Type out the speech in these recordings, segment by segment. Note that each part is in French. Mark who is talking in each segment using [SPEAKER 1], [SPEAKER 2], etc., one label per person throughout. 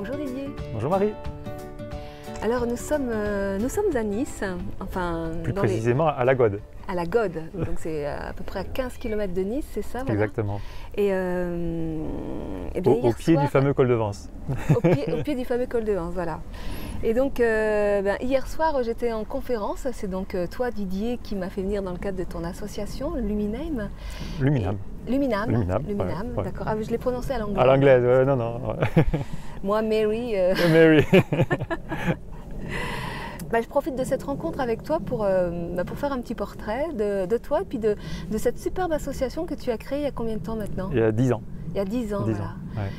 [SPEAKER 1] Bonjour Didier.
[SPEAKER 2] Bonjour Marie.
[SPEAKER 1] Alors nous sommes à Nice, enfin
[SPEAKER 2] Plus précisément à la Gaude.
[SPEAKER 1] À la Gaude, donc c'est à peu près à 15 km de Nice, c'est ça voilà.
[SPEAKER 2] Exactement.
[SPEAKER 1] Et, bien,
[SPEAKER 2] au pied du fameux col de Vence.
[SPEAKER 1] Au pied du fameux col de Vence, voilà. Et donc hier soir j'étais en conférence, c'est donc toi Didier qui m'a fait venir dans le cadre de ton association, Luminame.
[SPEAKER 2] Luminame.
[SPEAKER 1] Luminame,
[SPEAKER 2] ouais.
[SPEAKER 1] D'accord. Ah, je l'ai prononcé à l'anglaise.
[SPEAKER 2] À l'anglaise, non.
[SPEAKER 1] Moi, Mary.
[SPEAKER 2] Mary.
[SPEAKER 1] Je profite de cette rencontre avec toi pour faire un petit portrait de toi et puis de cette superbe association que tu as créée il y a combien de temps maintenant?
[SPEAKER 2] Il y a 10 ans.
[SPEAKER 1] Il y a 10 ans,
[SPEAKER 2] 10
[SPEAKER 1] voilà.
[SPEAKER 2] ans, ouais.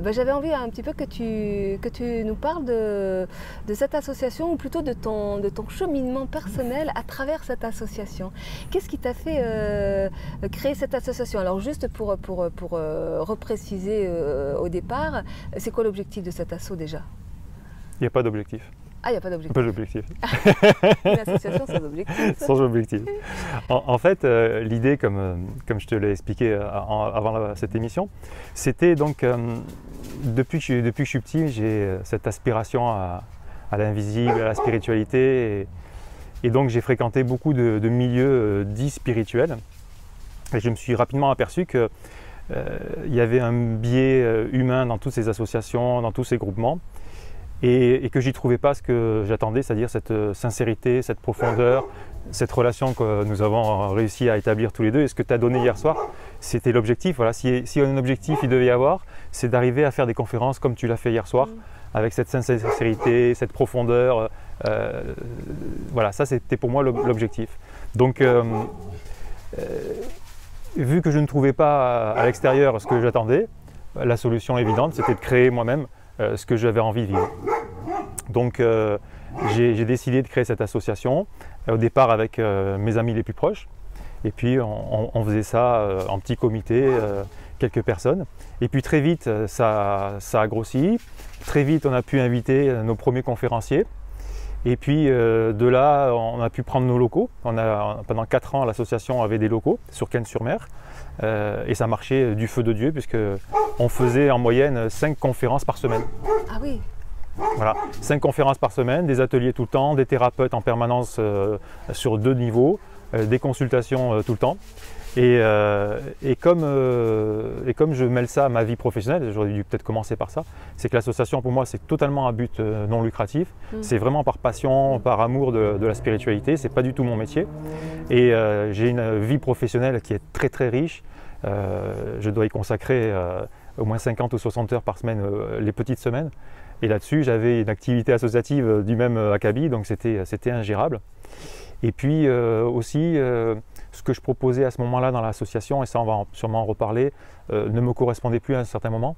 [SPEAKER 1] Et j'avais envie un petit peu que tu nous parles de cette association, ou plutôt de ton cheminement personnel à travers cette association. Qu'est-ce qui t'a fait créer cette association? Alors juste pour repréciser au départ, c'est quoi l'objectif de cet asso déjà?
[SPEAKER 2] Il n'y a pas d'objectif.
[SPEAKER 1] Ah, il n'y a pas d'objectif.
[SPEAKER 2] Pas d'objectif.
[SPEAKER 1] Une association sans objectif.
[SPEAKER 2] Sans objectif. En fait, l'idée, comme je te l'ai expliqué avant cette émission, c'était donc, depuis que je suis petit, j'ai cette aspiration à l'invisible, à la spiritualité. Et donc, j'ai fréquenté beaucoup de milieux dits spirituels. Et je me suis rapidement aperçu que il y avait un biais humain dans toutes ces associations, dans tous ces groupements. Et que j'y trouvais pas ce que j'attendais, c'est-à-dire cette sincérité, cette profondeur, cette relation que nous avons réussi à établir tous les deux. Et ce que tu as donné hier soir, c'était l'objectif. Voilà, si un objectif il devait y avoir, c'est d'arriver à faire des conférences comme tu l'as fait hier soir, avec cette sincérité, cette profondeur. Voilà, ça c'était pour moi l'objectif. Donc, vu que je ne trouvais pas à l'extérieur ce que j'attendais, la solution évidente, c'était de créer moi-même ce que j'avais envie de vivre. Donc j'ai décidé de créer cette association, au départ avec mes amis les plus proches, et puis on faisait ça en petit comité, quelques personnes. Et puis très vite ça a grossi, très vite on a pu inviter nos premiers conférenciers, et puis de là on a pu prendre nos locaux. Pendant 4 ans l'association avait des locaux sur Cannes-sur-Mer. Et ça marchait du feu de Dieu, puisque on faisait en moyenne 5 conférences par semaine.
[SPEAKER 1] Ah oui.
[SPEAKER 2] Voilà, 5 conférences par semaine, des ateliers tout le temps, des thérapeutes en permanence sur 2 niveaux, des consultations tout le temps. Et comme je mêle ça à ma vie professionnelle, j'aurais dû peut-être commencer par ça, c'est que l'association pour moi c'est totalement à but non lucratif, c'est vraiment par passion, par amour de la spiritualité, c'est pas du tout mon métier. Et j'ai une vie professionnelle qui est très très riche, je dois y consacrer au moins 50 ou 60 heures par semaine, les petites semaines. Et là-dessus j'avais une activité associative du même acabit, donc c'était ingérable. Et puis aussi, ce que je proposais à ce moment-là dans l'association, et ça on va sûrement en reparler, ne me correspondait plus à un certain moment.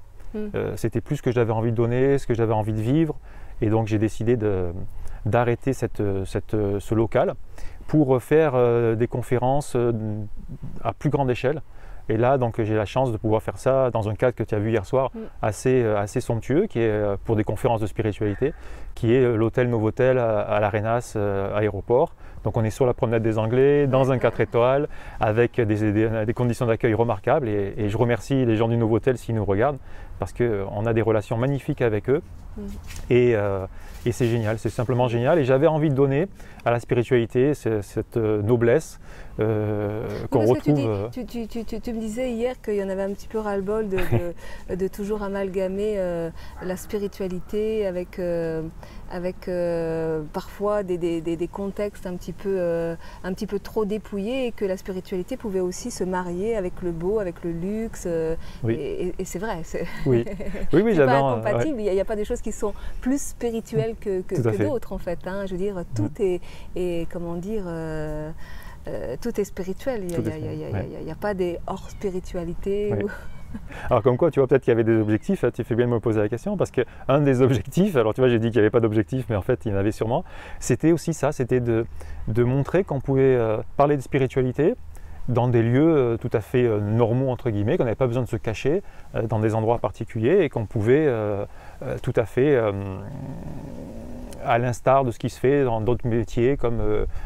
[SPEAKER 2] C'était plus ce que j'avais envie de donner, ce que j'avais envie de vivre. Et donc j'ai décidé d'arrêter ce local pour faire des conférences à plus grande échelle. Et là, donc, j'ai la chance de pouvoir faire ça dans un cadre que tu as vu hier soir, assez somptueux, qui est pour des conférences de spiritualité, qui est l'hôtel Novotel à l'Arenas aéroport. Donc on est sur la promenade des Anglais, dans un 4 étoiles, avec des conditions d'accueil remarquables. Et je remercie les gens du Novotel s'ils nous regardent, parce qu'on a des relations magnifiques avec eux. Et c'est génial, c'est simplement génial. Et j'avais envie de donner à la spiritualité cette noblesse qu'on retrouve.
[SPEAKER 1] Tu me disais hier qu'il y en avait un petit peu ras-le-bol de toujours amalgamer la spiritualité avec parfois des contextes un petit peu trop dépouillés, et que la spiritualité pouvait aussi se marier avec le beau, avec le luxe.
[SPEAKER 2] Oui.
[SPEAKER 1] Et c'est vrai,
[SPEAKER 2] oui,
[SPEAKER 1] c'est pas incompatible. Il n'y a pas des choses qui sont plus spirituelles que d'autres en fait. Hein. Je veux dire, tout est comment dire, tout est spirituel. Il n'y a pas des hors spiritualité.
[SPEAKER 2] Oui. Alors comme quoi, tu vois, peut-être qu'il y avait des objectifs, tu fais bien de me poser la question, parce qu'un des objectifs, alors tu vois, j'ai dit qu'il n'y avait pas d'objectif, mais en fait il y en avait sûrement, c'était aussi ça, c'était de montrer qu'on pouvait parler de spiritualité dans des lieux tout à fait normaux, entre guillemets, qu'on n'avait pas besoin de se cacher dans des endroits particuliers, et qu'on pouvait tout à fait, à l'instar de ce qui se fait dans d'autres métiers comme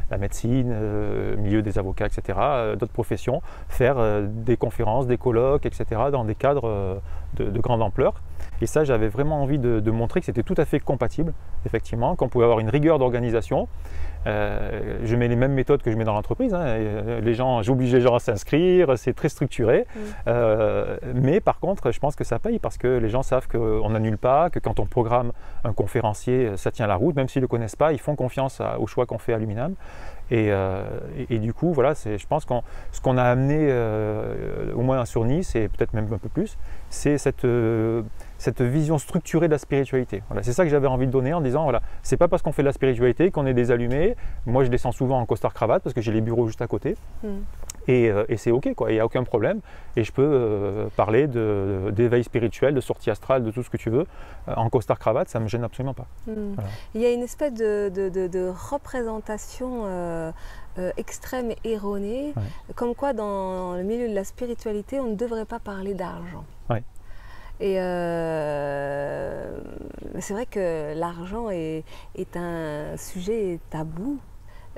[SPEAKER 2] la médecine, le milieu des avocats, etc., d'autres professions, faire des conférences, des colloques, etc., dans des cadres de grande ampleur. Et ça, j'avais vraiment envie de montrer que c'était tout à fait compatible, effectivement, qu'on pouvait avoir une rigueur d'organisation. Je mets les mêmes méthodes que je mets dans l'entreprise. J'oblige les gens à s'inscrire, c'est très structuré. Mais par contre, je pense que ça paye parce que les gens savent qu'on n'annule pas, que quand on programme un conférencier, ça tient la route, même s'ils ne le connaissent pas, ils font confiance au choix qu'on fait à l'Uminam. Et du coup, voilà, je pense que ce qu'on a amené au moins sur Nice, et peut-être même un peu plus, c'est cette vision structurée de la spiritualité. Voilà, c'est ça que j'avais envie de donner en disant, voilà, c'est pas parce qu'on fait de la spiritualité qu'on est des allumés. Moi, je descends souvent en costard-cravate parce que j'ai les bureaux juste à côté. Et c'est ok, quoi, il n'y a aucun problème. Et je peux parler d'éveil spirituel, de sortie astrale, de tout ce que tu veux. En costard-cravate, ça ne me gêne absolument pas.
[SPEAKER 1] Voilà. Il y a une espèce de représentation extrême et erronée, comme quoi dans le milieu de la spiritualité, on ne devrait pas parler d'argent. Et c'est vrai que l'argent est un sujet tabou.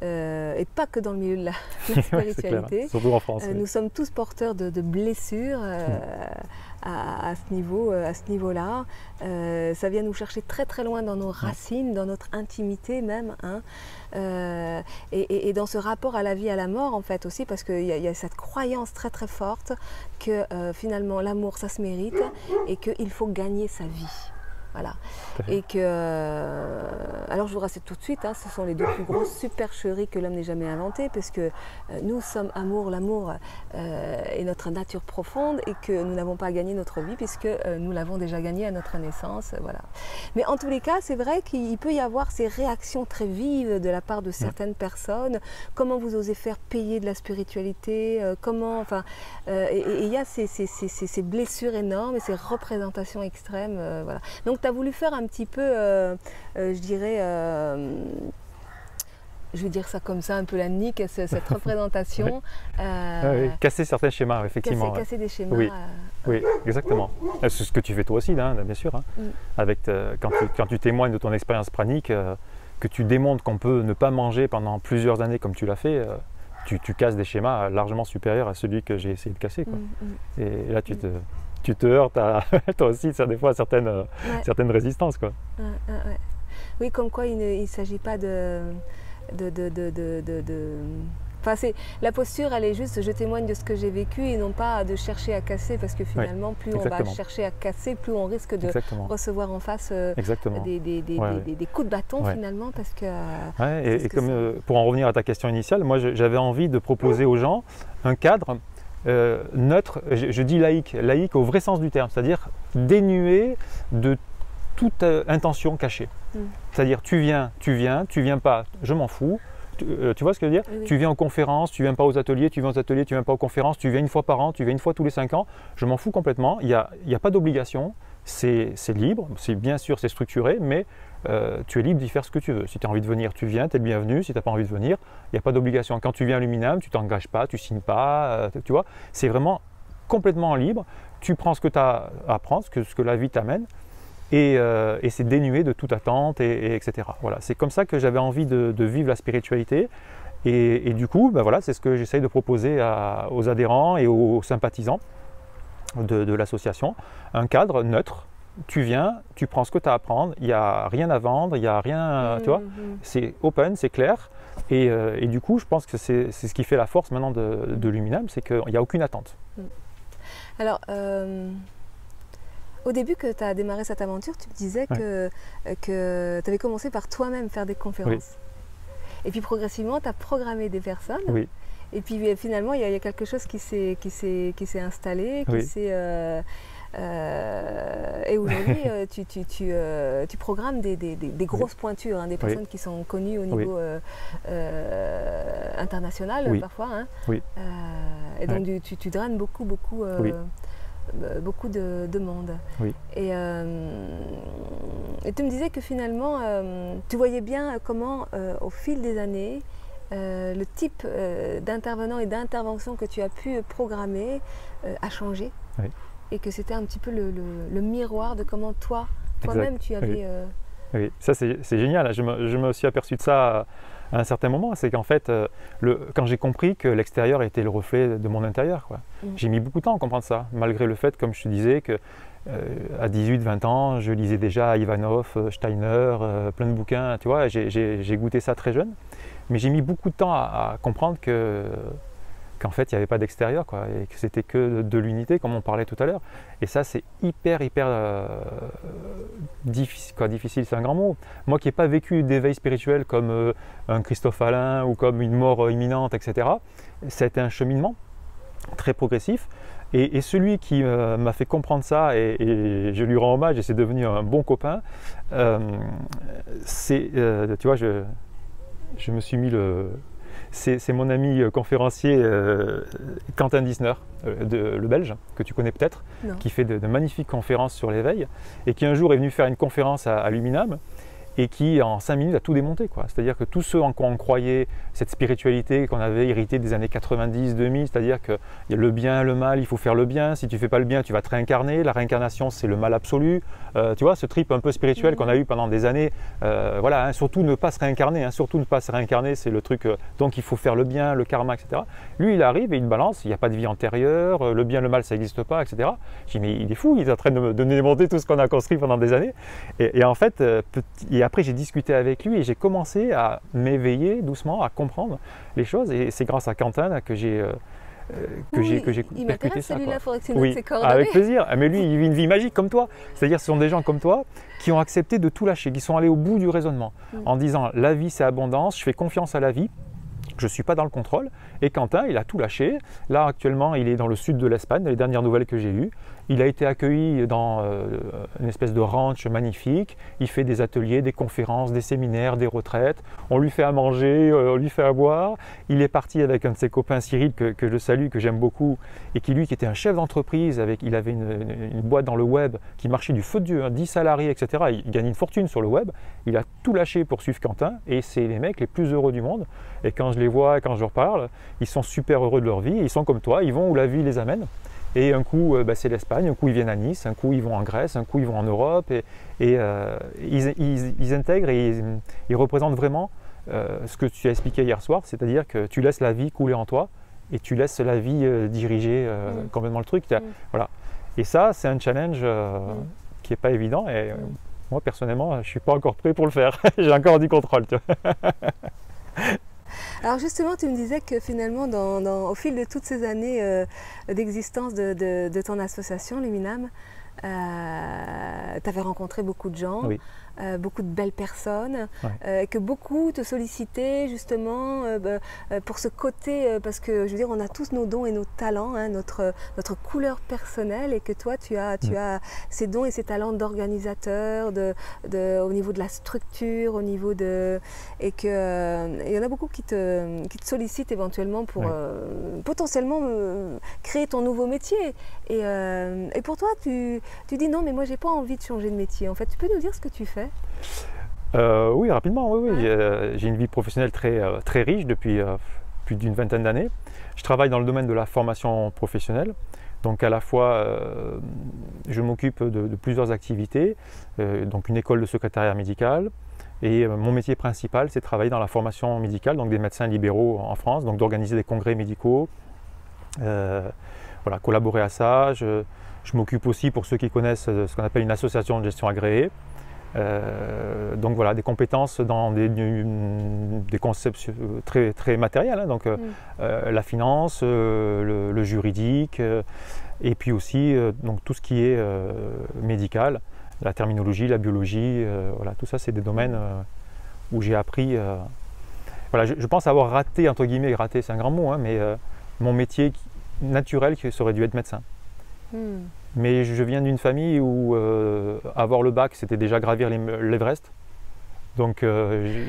[SPEAKER 1] Et pas que dans le milieu de la spiritualité.
[SPEAKER 2] Clair, surtout en France.
[SPEAKER 1] Nous sommes tous porteurs de blessures à ce niveau-là. Ça vient nous chercher très très loin dans nos racines, dans notre intimité même. Et dans ce rapport à la vie, à la mort en fait aussi, parce qu'il y a cette croyance très très forte que finalement l'amour ça se mérite et qu'il faut gagner sa vie. Voilà. Et que, alors je vous rassure tout de suite, ce sont les deux plus grosses supercheries que l'homme n'ait jamais inventées, parce que nous sommes amour, l'amour est notre nature profonde et que nous n'avons pas à gagner notre vie puisque nous l'avons déjà gagnée à notre naissance. Voilà. Mais en tous les cas, c'est vrai qu'il peut y avoir ces réactions très vives de la part de certaines personnes. Comment vous osez faire payer de la spiritualité, et il y a ces blessures énormes et ces représentations extrêmes. Voilà. Donc tu as voulu faire un petit peu, je dirais, je vais dire ça comme ça, un peu la nique, cette représentation.
[SPEAKER 2] Casser certains schémas, effectivement.
[SPEAKER 1] Casser des schémas.
[SPEAKER 2] Oui, exactement. C'est ce que tu fais toi aussi, bien sûr. Quand tu témoignes de ton expérience pranique, que tu démontres qu'on peut ne pas manger pendant plusieurs années comme tu l'as fait, tu casses des schémas largement supérieurs à celui que j'ai essayé de casser. Et là, tu te heurtes toi aussi des fois à certaines résistances. Quoi.
[SPEAKER 1] Oui, comme quoi il ne s'agit pas Enfin, la posture, elle est juste, je témoigne de ce que j'ai vécu et non pas de chercher à casser, parce que finalement, plus on va chercher à casser, plus on risque de recevoir en face des coups de bâton finalement, parce que...
[SPEAKER 2] et comme pour en revenir à ta question initiale, moi j'avais envie de proposer aux gens un cadre neutre, je dis laïque au vrai sens du terme, c'est-à-dire dénué de toute intention cachée. C'est-à-dire tu viens pas, je m'en fous. Tu vois ce que je veux dire? Oui. Tu viens aux conférences, tu viens pas aux ateliers, tu viens aux ateliers, tu viens pas aux conférences, tu viens une fois par an, tu viens une fois tous les 5 ans. Je m'en fous complètement. Il y a pas d'obligation. C'est libre. Bien sûr, c'est structuré, mais tu es libre d'y faire ce que tu veux. Si tu as envie de venir, tu viens, tu es le bienvenu. Si tu n'as pas envie de venir, il n'y a pas d'obligation. Quand tu viens à l'Uminam, tu t'engages pas, tu signes pas. Tu vois, c'est vraiment complètement libre. Tu prends ce que tu as à apprendre, ce que la vie t'amène. Et c'est dénué de toute attente, etc. Voilà, c'est comme ça que j'avais envie de vivre la spiritualité. Et du coup, voilà, c'est ce que j'essaye de proposer aux adhérents et aux sympathisants de l'association. Un cadre neutre. Tu viens, tu prends ce que tu as à apprendre. Il n'y a rien à vendre, il n'y a rien... Tu vois, c'est open, c'est clair. Et du coup, je pense que c'est ce qui fait la force maintenant de l'Uminam, c'est qu'il n'y a aucune attente.
[SPEAKER 1] Alors... Au début que tu as démarré cette aventure, tu me disais que tu avais commencé par toi-même faire des conférences. Oui. Et puis progressivement, tu as programmé des personnes. Oui. Et puis finalement, il y a quelque chose qui s'est installé, qui s'est... et aujourd'hui, tu programmes des grosses pointures, des personnes qui sont connues au niveau international parfois. Et donc tu draines beaucoup de monde. Oui. Et tu me disais que finalement, tu voyais bien comment, au fil des années, le type d'intervenant et d'intervention que tu as pu programmer a changé. Oui. Et que c'était un petit peu le miroir de comment toi-même tu avais...
[SPEAKER 2] Oui, ça c'est génial. Je me suis aperçu de ça à un certain moment. C'est qu'en fait, quand j'ai compris que l'extérieur était le reflet de mon intérieur, j'ai mis beaucoup de temps à comprendre ça, malgré le fait, comme je te disais, que À 18-20 ans, je lisais déjà Ivanov, Steiner, plein de bouquins, tu vois, j'ai goûté ça très jeune. Mais j'ai mis beaucoup de temps à comprendre qu'en fait, il n'y avait pas d'extérieur, quoi, et que c'était que de l'unité, comme on parlait tout à l'heure. Et ça, c'est hyper difficile, c'est un grand mot. Moi qui n'ai pas vécu d'éveil spirituel comme un Christophe Alain ou comme une mort imminente, etc., ça a été un cheminement très progressif. Et celui qui m'a fait comprendre ça, et je lui rends hommage, et c'est devenu un bon copain, tu vois, je me suis mis c'est mon ami conférencier Quentin Dissner, le Belge, que tu connais peut-être, qui fait de magnifiques conférences sur l'éveil, et qui un jour est venu faire une conférence à l'Uminam, et qui en 5 minutes a tout démonté, quoi. C'est-à-dire que tous ceux en quoi on croyait, cette spiritualité qu'on avait héritée des années 90-2000, c'est-à-dire qu'il y a le bien, le mal, il faut faire le bien, si tu ne fais pas le bien, tu vas te réincarner, la réincarnation c'est le mal absolu, tu vois, ce trip un peu spirituel qu'on a eu pendant des années, voilà, hein, surtout ne pas se réincarner, hein, surtout ne pas se réincarner, c'est le truc, donc il faut faire le bien, le karma, etc. Lui il arrive et il balance, il n'y a pas de vie antérieure, le bien, le mal ça n'existe pas, etc. Je dis mais il est fou, il est en train de démonter tout ce qu'on a construit pendant des années, et en fait, après, j'ai discuté avec lui et j'ai commencé à m'éveiller doucement, à comprendre les choses. Et c'est grâce à Quentin que j'ai percuté ça.
[SPEAKER 1] Celui-là, il faudrait que tu notes ses coordonnées.
[SPEAKER 2] Avec plaisir. Mais lui, il vit une vie magique comme toi. C'est-à-dire, ce sont des gens comme toi qui ont accepté de tout lâcher, qui sont allés au bout du raisonnement en disant la vie, c'est abondance, je fais confiance à la vie. Je ne suis pas dans le contrôle. Et Quentin, il a tout lâché. Là, actuellement, il est dans le sud de l'Espagne, dans les dernières nouvelles que j'ai eues. Il a été accueilli dans une espèce de ranch magnifique. Il fait des ateliers, des conférences, des séminaires, des retraites. On lui fait à manger, on lui fait à boire. Il est parti avec un de ses copains, Cyril, que je salue, que j'aime beaucoup, et qui était un chef d'entreprise. Il avait une boîte dans le web qui marchait du feu de Dieu, hein, 10 salariés, etc. Il gagne une fortune sur le web. Il a tout lâché pour suivre Quentin. Et c'est les mecs les plus heureux du monde. Et quand je les vois, quand je leur parle, ils sont super heureux de leur vie. Ils sont comme toi, ils vont où la vie les amène. Et un coup, c'est l'Espagne, un coup ils viennent à Nice, un coup ils vont en Grèce, un coup ils vont en Europe. Et ils intègrent et ils représentent vraiment ce que tu as expliqué hier soir, c'est-à-dire que tu laisses la vie couler en toi et tu laisses la vie diriger complètement le truc. Voilà. Et ça, c'est un challenge qui n'est pas évident. Et moi, personnellement, je ne suis pas encore prêt pour le faire. J'ai encore du contrôle. Tu vois.
[SPEAKER 1] Alors justement, tu me disais que finalement, au fil de toutes ces années d'existence de ton association, l'Uminam, tu avais rencontré beaucoup de gens,
[SPEAKER 2] oui.
[SPEAKER 1] Beaucoup de belles personnes,
[SPEAKER 2] ouais.
[SPEAKER 1] Que beaucoup te sollicitaient justement pour ce côté, parce que je veux dire, on a tous nos dons et nos talents, hein, notre couleur personnelle, et que toi tu as ces dons et ces talents d'organisateur, au niveau de la structure, au niveau de... et qu'il y en a beaucoup qui te sollicitent éventuellement pour potentiellement créer ton nouveau métier. Et pour toi, tu dis non, mais moi j'ai pas envie de changer de métier. En fait, tu peux nous dire ce que tu fais?
[SPEAKER 2] Oui, rapidement, oui. J'ai une vie professionnelle très riche depuis plus d'une vingtaine d'années. Je travaille dans le domaine de la formation professionnelle. Donc à la fois, je m'occupe de plusieurs activités, donc une école de secrétariat médical. Et mon métier principal, c'est de travailler dans la formation médicale, donc des médecins libéraux en France, donc d'organiser des congrès médicaux, voilà, collaborer à ça. Je m'occupe aussi, pour ceux qui connaissent, ce qu'on appelle une association de gestion agréée. Donc voilà, des compétences dans des concepts très matériels, hein, donc la finance, le juridique, et puis aussi donc tout ce qui est médical, la terminologie, la biologie, voilà, tout ça c'est des domaines où j'ai appris, voilà, je pense avoir raté, entre guillemets, raté c'est un grand mot, hein, mais mon métier naturel qui aurait dû être médecin. Mais je viens d'une famille où avoir le bac, c'était déjà gravir l'Everest. Donc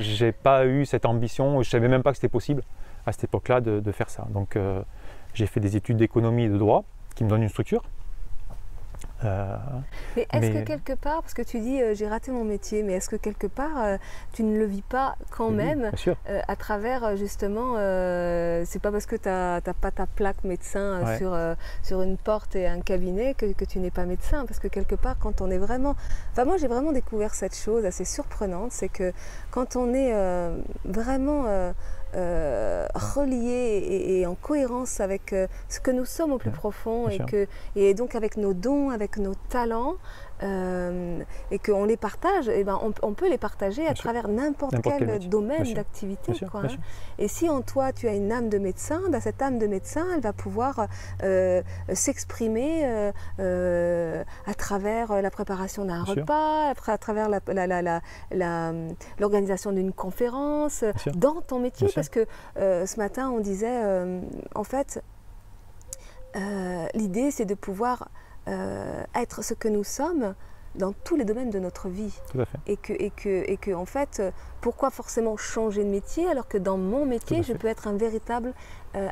[SPEAKER 2] j'ai pas eu cette ambition, je savais même pas que c'était possible à cette époque-là de faire ça. Donc j'ai fait des études d'économie et de droit qui me donnent une structure.
[SPEAKER 1] Mais est-ce que quelque part, parce que tu dis j'ai raté mon métier, mais est-ce que quelque part tu ne le vis pas quand même à travers justement, c'est pas parce que tu n'as pas ta plaque médecin sur une porte et un cabinet que tu n'es pas médecin, parce que quelque part quand on est vraiment, enfin moi j'ai vraiment découvert cette chose assez surprenante, c'est que quand on est vraiment reliés et en cohérence avec ce que nous sommes au plus profond et donc avec nos dons, avec nos talents et qu'on les partage, et ben on peut les partager à travers n'importe quel domaine d'activité. Et si en toi tu as une âme de médecin, ben cette âme de médecin elle va pouvoir s'exprimer à travers la préparation d'un repas, à travers l'organisation d'une conférence, dans ton métier, parce que ce matin on disait en fait l'idée c'est de pouvoir être ce que nous sommes dans tous les domaines de notre vie.
[SPEAKER 2] Tout à fait.
[SPEAKER 1] Et que en fait, pourquoi forcément changer de métier alors que dans mon métier, je peux être un véritable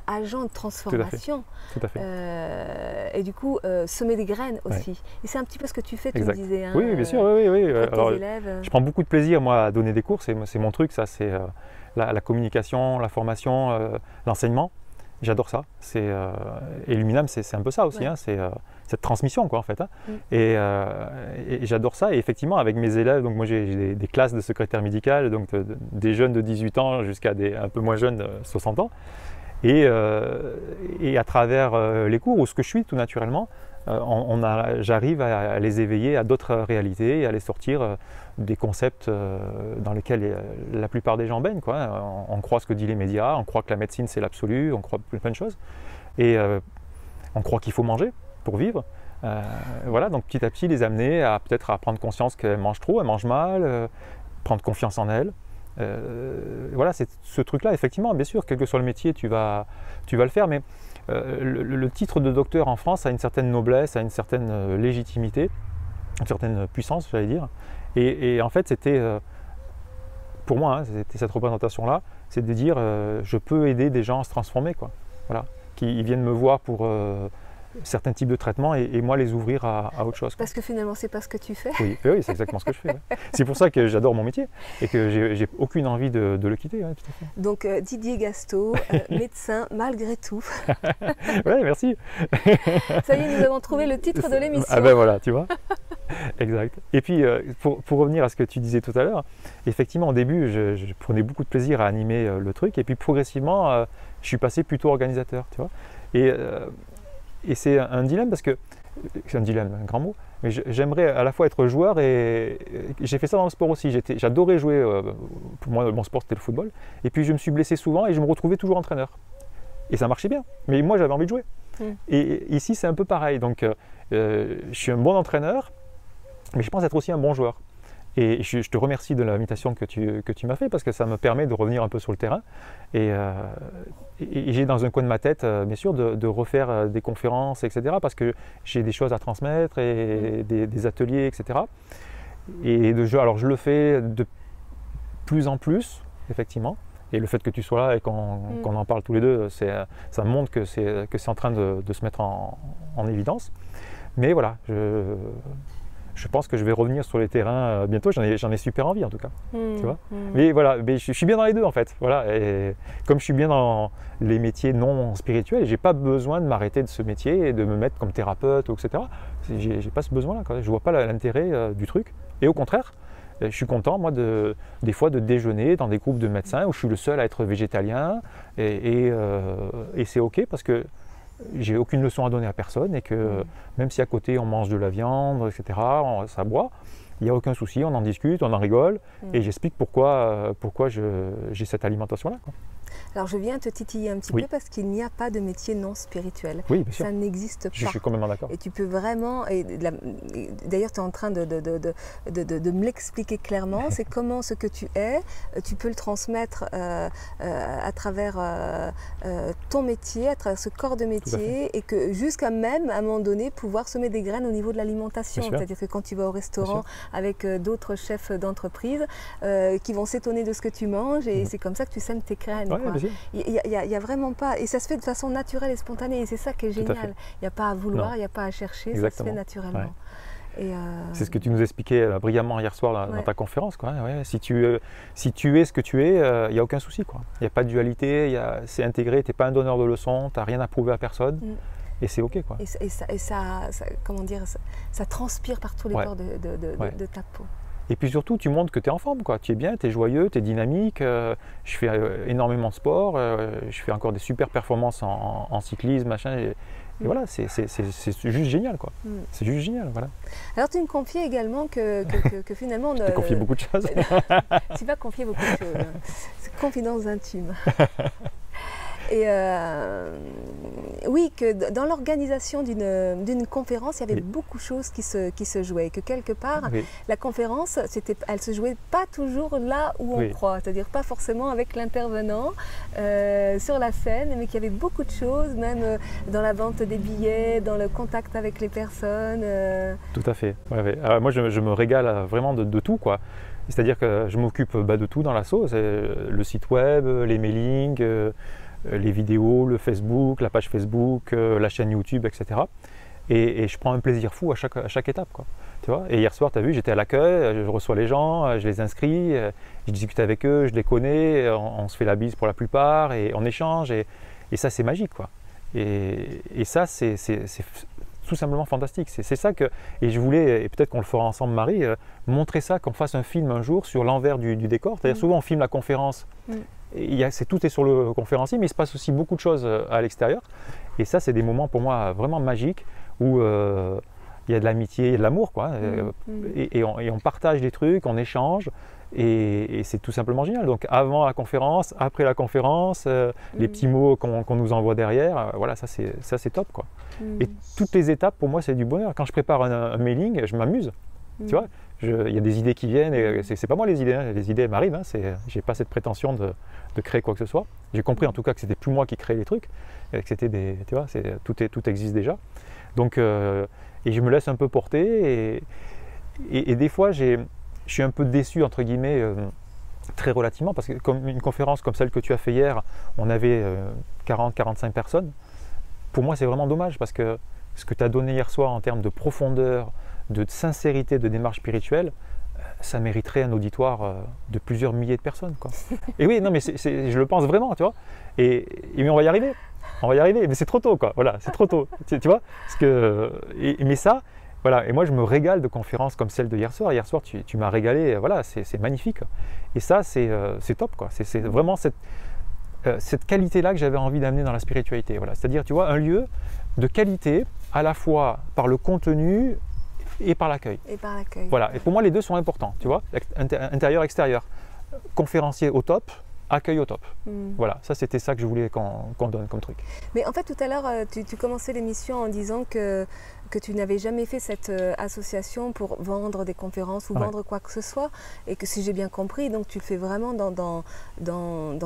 [SPEAKER 1] agent de transformation.
[SPEAKER 2] Tout à fait.
[SPEAKER 1] Et du coup, semer des graines aussi. Et c'est un petit peu ce que tu fais, tu me disais. Hein,
[SPEAKER 2] oui, bien sûr. Oui. Alors,
[SPEAKER 1] élèves.
[SPEAKER 2] Je prends beaucoup de plaisir, moi, à donner des cours. C'est mon truc, ça. C'est la communication, la formation, l'enseignement. J'adore ça. Et Luminam, c'est un peu ça aussi. Hein, c'est cette transmission, quoi, en fait. Hein. Et j'adore ça. Et effectivement, avec mes élèves, donc moi j'ai des classes de secrétaire médical, donc des jeunes de 18 ans jusqu'à des un peu moins jeunes de 60 ans. Et à travers les cours, ou ce que je suis tout naturellement, j'arrive à les éveiller à d'autres réalités et à les sortir des concepts dans lesquels la plupart des gens baignent, quoi. On croit ce que disent les médias, on croit que la médecine c'est l'absolu, on croit plein de choses. Et on croit qu'il faut manger pour vivre. Voilà, donc petit à petit les amener à peut-être à prendre conscience qu'elles mangent trop, elles mangent mal, prendre confiance en elles. Voilà, c'est ce truc-là, effectivement, bien sûr, quel que soit le métier, tu vas le faire, mais le titre de docteur en France a une certaine noblesse, a une certaine légitimité, une certaine puissance, j'allais dire. Et en fait, c'était, pour moi, hein, c'était cette représentation-là, c'est de dire, je peux aider des gens à se transformer, quoi. Voilà, qui viennent me voir pour certains types de traitements et moi les ouvrir à autre chose.
[SPEAKER 1] Parce que finalement, c'est pas ce que tu fais.
[SPEAKER 2] Oui, c'est exactement ce que je fais. Ouais. C'est pour ça que j'adore mon métier et que j'ai aucune envie de le quitter. Ouais, tout à fait.
[SPEAKER 1] Donc Didier Gastaud, médecin malgré tout.
[SPEAKER 2] Oui, merci.
[SPEAKER 1] Ça y est, nous avons trouvé le titre de l'émission.
[SPEAKER 2] Ah ben voilà, tu vois. Exact. Et puis, pour revenir à ce que tu disais tout à l'heure, effectivement, au début, je prenais beaucoup de plaisir à animer le truc et puis progressivement, je suis passé plutôt organisateur, tu vois. Et c'est un dilemme parce que, c'est un dilemme, un grand mot, mais j'aimerais à la fois être joueur et j'ai fait ça dans le sport aussi. J'adorais jouer, pour moi mon sport c'était le football, et puis je me suis blessé souvent et je me retrouvais toujours entraîneur. Et ça marchait bien, mais moi j'avais envie de jouer. Et ici c'est un peu pareil, donc je suis un bon entraîneur, mais je pense être aussi un bon joueur. Et je te remercie de l'invitation que tu m'as fait parce que ça me permet de revenir un peu sur le terrain. Et j'ai dans un coin de ma tête, bien sûr, de refaire des conférences, etc. Parce que j'ai des choses à transmettre et des ateliers, etc. Alors je le fais de plus en plus, effectivement. Et le fait que tu sois là et qu'on en parle tous les deux, ça montre que c'est en train de se mettre en évidence. Mais voilà, je pense que je vais revenir sur les terrains bientôt, j'en ai super envie en tout cas. Tu vois. Mais voilà, je suis bien dans les deux en fait. Voilà. Et comme je suis bien dans les métiers non spirituels, j'ai pas besoin de m'arrêter de ce métier et de me mettre comme thérapeute, etc. J'ai pas ce besoin-là. Je vois pas l'intérêt du truc. Et au contraire, je suis content moi des fois de déjeuner dans des groupes de médecins où je suis le seul à être végétalien et c'est ok parce que j'ai aucune leçon à donner à personne et que même si à côté on mange de la viande, etc., ça boit, il n'y a aucun souci, on en discute, on en rigole et j'explique pourquoi j'ai cette alimentation-là.
[SPEAKER 1] Alors je viens te titiller un petit peu parce qu'il n'y a pas de métier non spirituel.
[SPEAKER 2] Oui, bien sûr.
[SPEAKER 1] Ça n'existe pas.
[SPEAKER 2] Je suis complètement d'accord.
[SPEAKER 1] Et tu peux vraiment, d'ailleurs tu es en train de me l'expliquer clairement, c'est comment ce que tu es, tu peux le transmettre à travers ton métier, à travers ce corps de métier et que jusqu'à même à un moment donné pouvoir semer des graines au niveau de l'alimentation. C'est-à-dire que quand tu vas au restaurant avec d'autres chefs d'entreprise qui vont s'étonner de ce que tu manges et c'est comme ça que tu sèmes tes graines. Il n'y a vraiment pas, et ça se fait de façon naturelle et spontanée, et c'est ça qui est génial. Il n'y a pas à vouloir, il n'y a pas à chercher, exactement. Ça se fait naturellement.
[SPEAKER 2] C'est ce que tu nous expliquais brillamment hier soir dans ta conférence. Si tu es ce que tu es, il n'y a aucun souci. Il n'y a pas de dualité, c'est intégré, tu n'es pas un donneur de leçons, tu n'as rien à prouver à personne. Et c'est ok.
[SPEAKER 1] Et ça, comment dire, ça transpire par tous les pores de ta peau.
[SPEAKER 2] Et puis surtout, tu montres que tu es en forme, quoi. Tu es bien, tu es joyeux, tu es dynamique. Je fais énormément de sport, je fais encore des super performances en cyclisme, machin. Et voilà, c'est juste génial, quoi. C'est juste génial, voilà.
[SPEAKER 1] Alors tu me confiais également que finalement…
[SPEAKER 2] Je t'ai confié beaucoup de choses.
[SPEAKER 1] Tu m'as confié beaucoup de choses. C'est confidences intimes. Et oui, que dans l'organisation d'une conférence, il y avait beaucoup de choses qui se jouaient. Que quelque part, la conférence, elle se jouait pas toujours là où on croit. C'est-à-dire pas forcément avec l'intervenant sur la scène, mais qu'il y avait beaucoup de choses, même dans la vente des billets, dans le contact avec les personnes.
[SPEAKER 2] Tout à fait. Alors, moi, je me régale vraiment de tout, quoi. C'est-à-dire que je m'occupe de tout dans l'asso. Le site web, les mailings, les vidéos, le Facebook, la page Facebook, la chaîne YouTube, etc. Et je prends un plaisir fou à chaque étape, quoi. Tu vois. Et hier soir, tu as vu, j'étais à l'accueil, je reçois les gens, je les inscris, je discute avec eux, je les connais, on se fait la bise pour la plupart, et on échange, et ça, c'est magique, quoi. Et ça, c'est tout simplement fantastique. C'est ça que… Et je voulais, et peut-être qu'on le fera ensemble, Marie, montrer ça, qu'on fasse un film un jour sur l'envers du décor. C'est-à-dire souvent, on filme la conférence, tout est sur le conférencier, mais il se passe aussi beaucoup de choses à l'extérieur. Et ça, c'est des moments pour moi vraiment magiques où il y a de l'amitié, il y a de l'amour, quoi. Et on partage des trucs, on échange, et c'est tout simplement génial. Donc avant la conférence, après la conférence, les petits mots qu'on nous envoie derrière, voilà, ça c'est top, quoi. Et toutes les étapes, pour moi, c'est du bonheur. Quand je prépare un mailing, je m'amuse. Tu vois, il y a des idées qui viennent, et c'est pas moi les idées, hein. Les idées m'arrivent, hein. J'ai pas cette prétention de créer quoi que ce soit. J'ai compris en tout cas que c'était plus moi qui créais les trucs, et que c'était tu vois, tout existe déjà. Donc, et je me laisse un peu porter, et des fois je suis un peu déçu, entre guillemets, très relativement, parce que comme une conférence comme celle que tu as fait hier, on avait 40-45 personnes. Pour moi, c'est vraiment dommage, parce que ce que tu as donné hier soir en termes de profondeur, de sincérité, de démarche spirituelle, ça mériterait un auditoire de plusieurs milliers de personnes, quoi. Et oui, non, mais je le pense vraiment, tu vois. Mais on va y arriver. On va y arriver, mais c'est trop tôt, quoi. Voilà, c'est trop tôt. Tu vois, mais ça, voilà. Et moi, je me régale de conférences comme celle de hier soir. Hier soir, tu m'as régalé. Voilà, c'est magnifique. Et ça, c'est top, quoi. C'est vraiment cette qualité-là que j'avais envie d'amener dans la spiritualité. Voilà. C'est-à-dire, tu vois, un lieu de qualité, à la fois par le contenu et par l'accueil. Voilà. Et pour moi, les deux sont importants, tu vois, intérieur, extérieur. Conférencier au top, accueil au top. Voilà, c'était ça que je voulais qu'on donne comme truc.
[SPEAKER 1] Mais en fait, tout à l'heure, tu commençais l'émission en disant que tu n'avais jamais fait cette association pour vendre des conférences ou vendre quoi que ce soit, et que si j'ai bien compris, donc tu le fais vraiment dans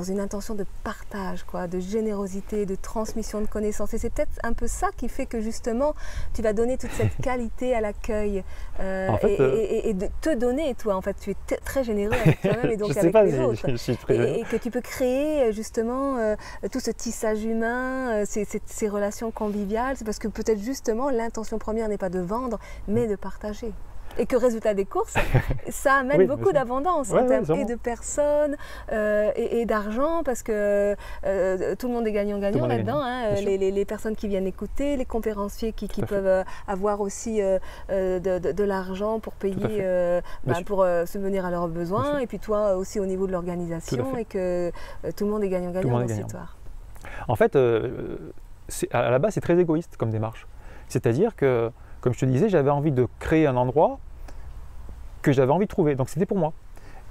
[SPEAKER 1] une intention de partage, quoi, de générosité, de transmission de connaissances. Et c'est peut-être un peu ça qui fait que justement, tu vas donner toute cette qualité à l'accueil et de te donner, toi, en fait, tu es très généreux avec toi-même et donc avec les autres. Et que tu peux créer justement tout ce tissage humain, ces relations conviviales. C'est parce que peut-être justement l'intention première n'est pas de vendre, mais de partager. Et que résultat des courses, ça amène beaucoup d'abondance en termes et de personnes et d'argent, parce que tout le monde est gagnant-gagnant là-dedans. Hein, les personnes qui viennent écouter, les conférenciers qui peuvent avoir aussi de l'argent pour payer, pour subvenir à leurs besoins, et puis toi aussi au niveau de l'organisation, et que tout le monde est gagnant-gagnant dans cette histoire.
[SPEAKER 2] En fait, à la base, c'est très égoïste comme démarche. C'est-à-dire que, comme je te disais, j'avais envie de créer un endroit que j'avais envie de trouver. Donc c'était pour moi.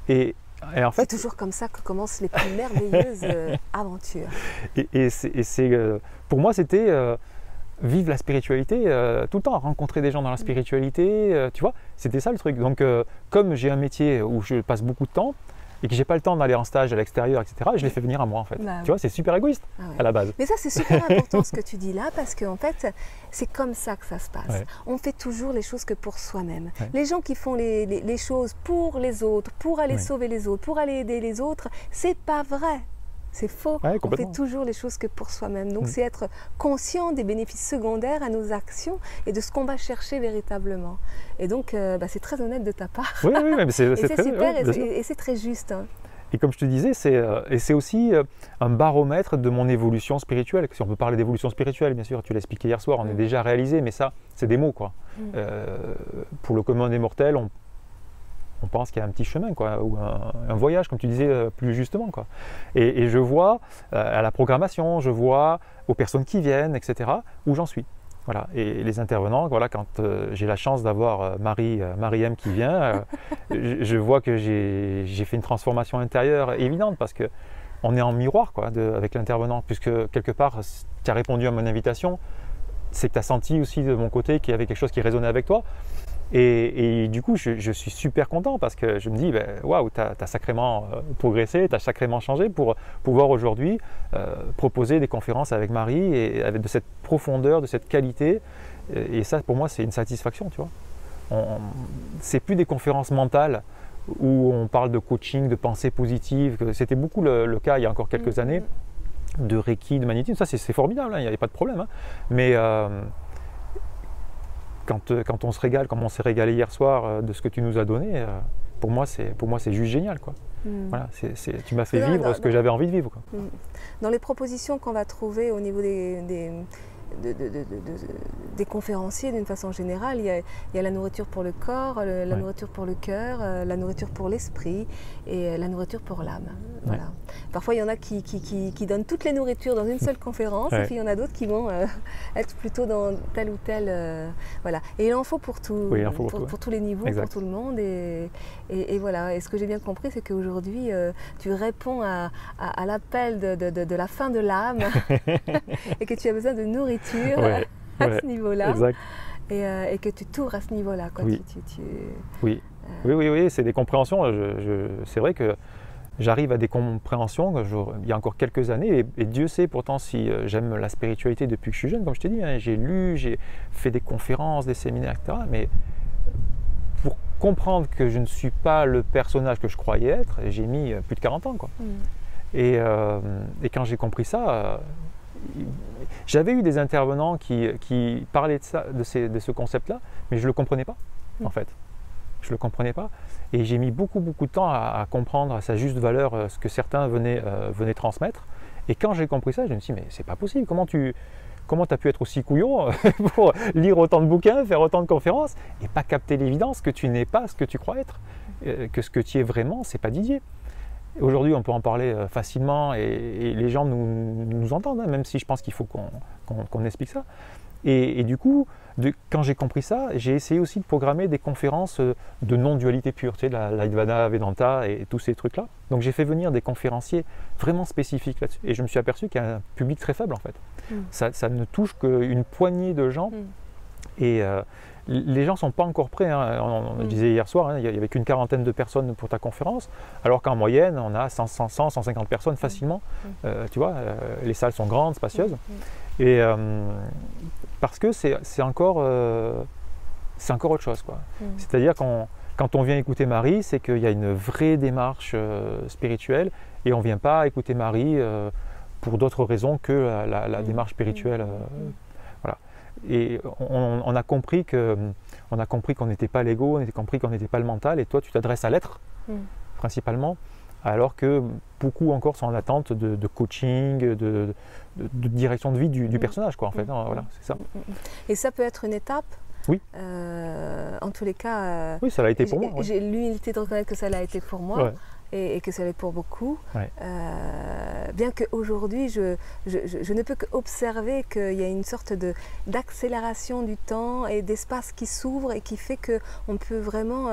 [SPEAKER 2] Et en fait,
[SPEAKER 1] c'est toujours comme ça que commencent les plus merveilleuses aventures.
[SPEAKER 2] Pour moi, c'était vivre la spiritualité tout le temps, rencontrer des gens dans la spiritualité, tu vois, c'était ça le truc. Donc comme j'ai un métier où je passe beaucoup de temps, et que j'ai pas le temps d'aller en stage à l'extérieur, etc., je les fais venir à moi, en fait. Tu vois, c'est super égoïste à la base.
[SPEAKER 1] Mais ça, c'est super important ce que tu dis là, parce qu'en fait, c'est comme ça que ça se passe. On fait toujours les choses que pour soi-même. Les gens qui font les choses pour les autres, pour aller sauver les autres, pour aller aider les autres, c'est pas vrai. C'est faux. On fait toujours les choses que pour soi-même. Donc, c'est être conscient des bénéfices secondaires à nos actions et de ce qu'on va chercher véritablement. Et donc, c'est très honnête de ta part.
[SPEAKER 2] Oui, mais c'est
[SPEAKER 1] super et c'est très juste. Hein.
[SPEAKER 2] Et comme je te disais, c'est aussi un baromètre de mon évolution spirituelle. Si on peut parler d'évolution spirituelle, bien sûr, tu l'as expliqué hier soir, on est déjà réalisé, mais ça, c'est des mots, quoi. Pour le commun des mortels, on pense qu'il y a un petit chemin, quoi, ou un voyage, comme tu disais plus justement, quoi. Et je vois à la programmation, je vois aux personnes qui viennent, etc., où j'en suis. Voilà. Et les intervenants, voilà, quand j'ai la chance d'avoir Marie-M qui vient, je vois que j'ai fait une transformation intérieure évidente, parce que on est en miroir, quoi, avec l'intervenant, puisque quelque part, tu as répondu à mon invitation, c'est que tu as senti aussi de mon côté qu'il y avait quelque chose qui résonnait avec toi. Et du coup, je suis super content, parce que je me dis, waouh, tu as sacrément progressé, tu as sacrément changé pour pouvoir aujourd'hui proposer des conférences avec Marie, et avec de cette profondeur, de cette qualité. Et ça, pour moi, c'est une satisfaction, tu vois. C'est plus des conférences mentales où on parle de coaching, de pensée positive. C'était beaucoup le cas il y a encore quelques années, de Reiki, de magnétisme. Ça, c'est formidable, hein, il n'y avait pas de problème. Hein. Mais quand on se régale, comme on s'est régalé hier soir de ce que tu nous as donné, pour moi c'est juste génial, quoi. Voilà, tu m'as fait vivre ce que j'avais envie de vivre, quoi.
[SPEAKER 1] Dans les propositions qu'on va trouver au niveau des conférenciers d'une façon générale, il y a la nourriture pour le corps, la nourriture pour le cœur, la nourriture pour l'esprit et la nourriture pour l'âme. Voilà. Parfois il y en a qui donnent toutes les nourritures dans une seule conférence, et puis il y en a d'autres qui vont être plutôt dans tel ou tel... voilà. Et il en faut pour tout, pour tous les niveaux, pour tout le monde. Et voilà. Et ce que j'ai bien compris, c'est qu'aujourd'hui tu réponds à l'appel de la faim de l'âme et que tu as besoin de nourriture à ce niveau-là, et que tu t'ouvres à ce niveau-là.
[SPEAKER 2] Oui, c'est des compréhensions. C'est vrai que j'arrive à des compréhensions il y a encore quelques années, et Dieu sait pourtant si j'aime la spiritualité depuis que je suis jeune, comme je t'ai dit, hein, j'ai lu, j'ai fait des conférences, des séminaires, etc. Mais pour comprendre que je ne suis pas le personnage que je croyais être, j'ai mis plus de 40 ans, quoi. Et quand j'ai compris ça, j'avais eu des intervenants qui parlaient de ce concept-là, mais je ne le comprenais pas, en fait. Je ne le comprenais pas. Et j'ai mis beaucoup de temps à comprendre à sa juste valeur ce que certains venaient transmettre. Et quand j'ai compris ça, je me suis dit, mais c'est pas possible, comment tu as pu être aussi couillon pour lire autant de bouquins, faire autant de conférences, et pas capter l'évidence que tu n'es pas ce que tu crois être, que ce que tu es vraiment, c'est pas Didier. Aujourd'hui, on peut en parler facilement, et les gens nous entendent, hein, même si je pense qu'il faut qu'on explique ça. Et du coup, quand j'ai compris ça, j'ai essayé aussi de programmer des conférences de non-dualité pure, tu sais, l'Advaita Vedanta et tous ces trucs-là. Donc j'ai fait venir des conférenciers vraiment spécifiques là-dessus. Et je me suis aperçu qu'il y a un public très faible, en fait. Ça ne touche qu'une poignée de gens. Et les gens ne sont pas encore prêts, hein. On disait hier soir, hein, il n'y avait qu'une quarantaine de personnes pour ta conférence, alors qu'en moyenne, on a 150 personnes facilement. Tu vois, les salles sont grandes, spacieuses. Et parce que c'est encore autre chose, quoi. C'est-à-dire quand on vient écouter Marie, c'est qu'il y a une vraie démarche spirituelle, et on ne vient pas écouter Marie pour d'autres raisons que la démarche spirituelle. Voilà. Et on a compris qu'on n'était pas l'ego, on a compris qu'on n'était pas le mental, et toi tu t'adresses à l'être principalement, alors que beaucoup encore sont en attente de coaching, de direction de vie du personnage, quoi, en fait. Voilà, c'est ça.
[SPEAKER 1] Et ça peut être une étape.
[SPEAKER 2] Oui.
[SPEAKER 1] En tous les cas,
[SPEAKER 2] oui, ça l'a été pour moi.
[SPEAKER 1] J'ai l'humilité de reconnaître que ça l'a été pour moi. Et que ça l'est pour beaucoup. Bien qu'aujourd'hui, je ne peux qu'observer qu'il y a une sorte d'accélération du temps et d'espace qui s'ouvre, et qui fait qu'on peut vraiment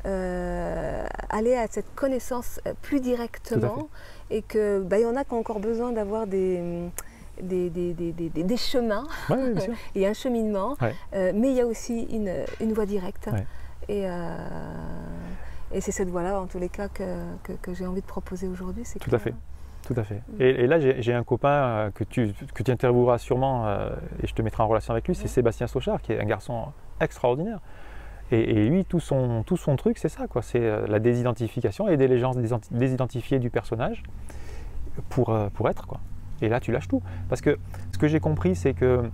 [SPEAKER 1] aller à cette connaissance plus directement, et qu'il y en a qui ont encore besoin d'avoir des chemins, et un cheminement, mais il y a aussi une voie directe. Et c'est cette voie-là, en tous les cas, que j'ai envie de proposer aujourd'hui. Tout à
[SPEAKER 2] fait. Et là, j'ai un copain que tu intervieweras sûrement, et je te mettrai en relation avec lui, c'est Sébastien Sauchard, qui est un garçon extraordinaire. Et lui, tout son truc, c'est ça, quoi. C'est la désidentification, aider les gens à se désidentifier du personnage pour être, quoi. Et là, tu lâches tout. Parce que ce que j'ai compris, c'est que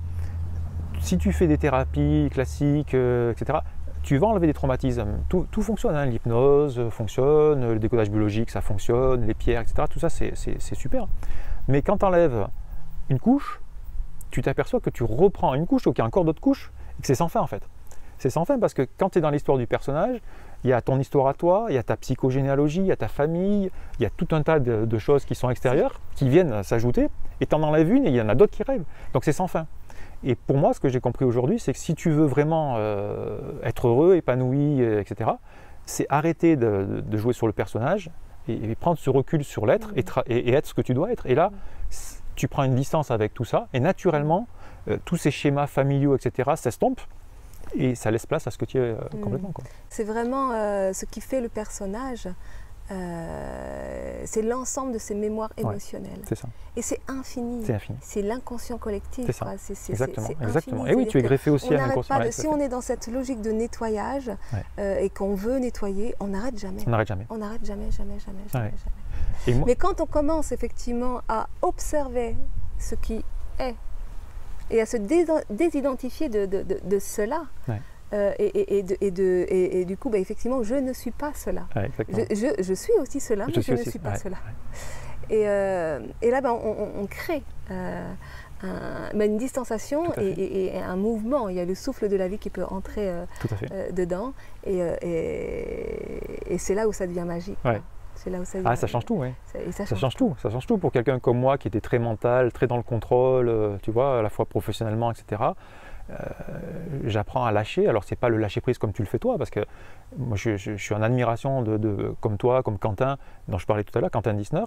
[SPEAKER 2] si tu fais des thérapies classiques, etc., tu vas enlever des traumatismes. Tout fonctionne, hein. L'hypnose fonctionne, le décodage biologique, ça fonctionne, les pierres, etc. Tout ça, c'est super. Mais quand tu enlèves une couche, tu t'aperçois que tu reprends une couche, ou qu'il y a encore d'autres couches, et que c'est sans fin, en fait. C'est sans fin, parce que quand tu es dans l'histoire du personnage, il y a ton histoire à toi, il y a ta psychogénéalogie, il y a ta famille, il y a tout un tas de choses qui sont extérieures, qui viennent s'ajouter, et tu en enlèves une et il y en a d'autres qui rêvent. Donc c'est sans fin. Et pour moi, ce que j'ai compris aujourd'hui, c'est que si tu veux vraiment être heureux, épanoui, etc., c'est arrêter de jouer sur le personnage et prendre ce recul sur l'être et être ce que tu dois être. Et là, tu prends une distance avec tout ça et naturellement, tous ces schémas familiaux, etc., s'estompent et ça laisse place à ce que tu es complètement.
[SPEAKER 1] C'est vraiment ce qui fait le personnage. C'est l'ensemble de ses mémoires émotionnelles.
[SPEAKER 2] C'est ça.
[SPEAKER 1] Et c'est infini.
[SPEAKER 2] C'est infini.
[SPEAKER 1] C'est l'inconscient collectif.
[SPEAKER 2] C'est ça. Exactement.
[SPEAKER 1] C'est
[SPEAKER 2] Exactement.
[SPEAKER 1] infini.
[SPEAKER 2] Et oui, tu es greffé aussi à l'inconscient.
[SPEAKER 1] Si on est dans cette logique de nettoyage et qu'on veut nettoyer, on n'arrête jamais.
[SPEAKER 2] On n'arrête jamais.
[SPEAKER 1] On n'arrête jamais, jamais, jamais, jamais.
[SPEAKER 2] Et moi...
[SPEAKER 1] Mais quand on commence effectivement à observer ce qui est et à se désidentifier de cela, et du coup, effectivement, je ne suis pas cela. Je suis aussi cela, mais je ne suis pas cela. Et là, on crée une distanciation et un mouvement. Il y a le souffle de la vie qui peut entrer dedans. Et c'est là où ça devient magique. C'est là où ça devient
[SPEAKER 2] ça change tout, oui.
[SPEAKER 1] Ça
[SPEAKER 2] change tout. Ça change tout pour quelqu'un comme moi qui était très mental, très dans le contrôle, tu vois, à la fois professionnellement, etc. J'apprends à lâcher. Alors c'est pas le lâcher prise comme tu le fais toi, parce que moi je suis en admiration comme toi, comme Quentin, dont je parlais tout à l'heure, Quentin Dissner,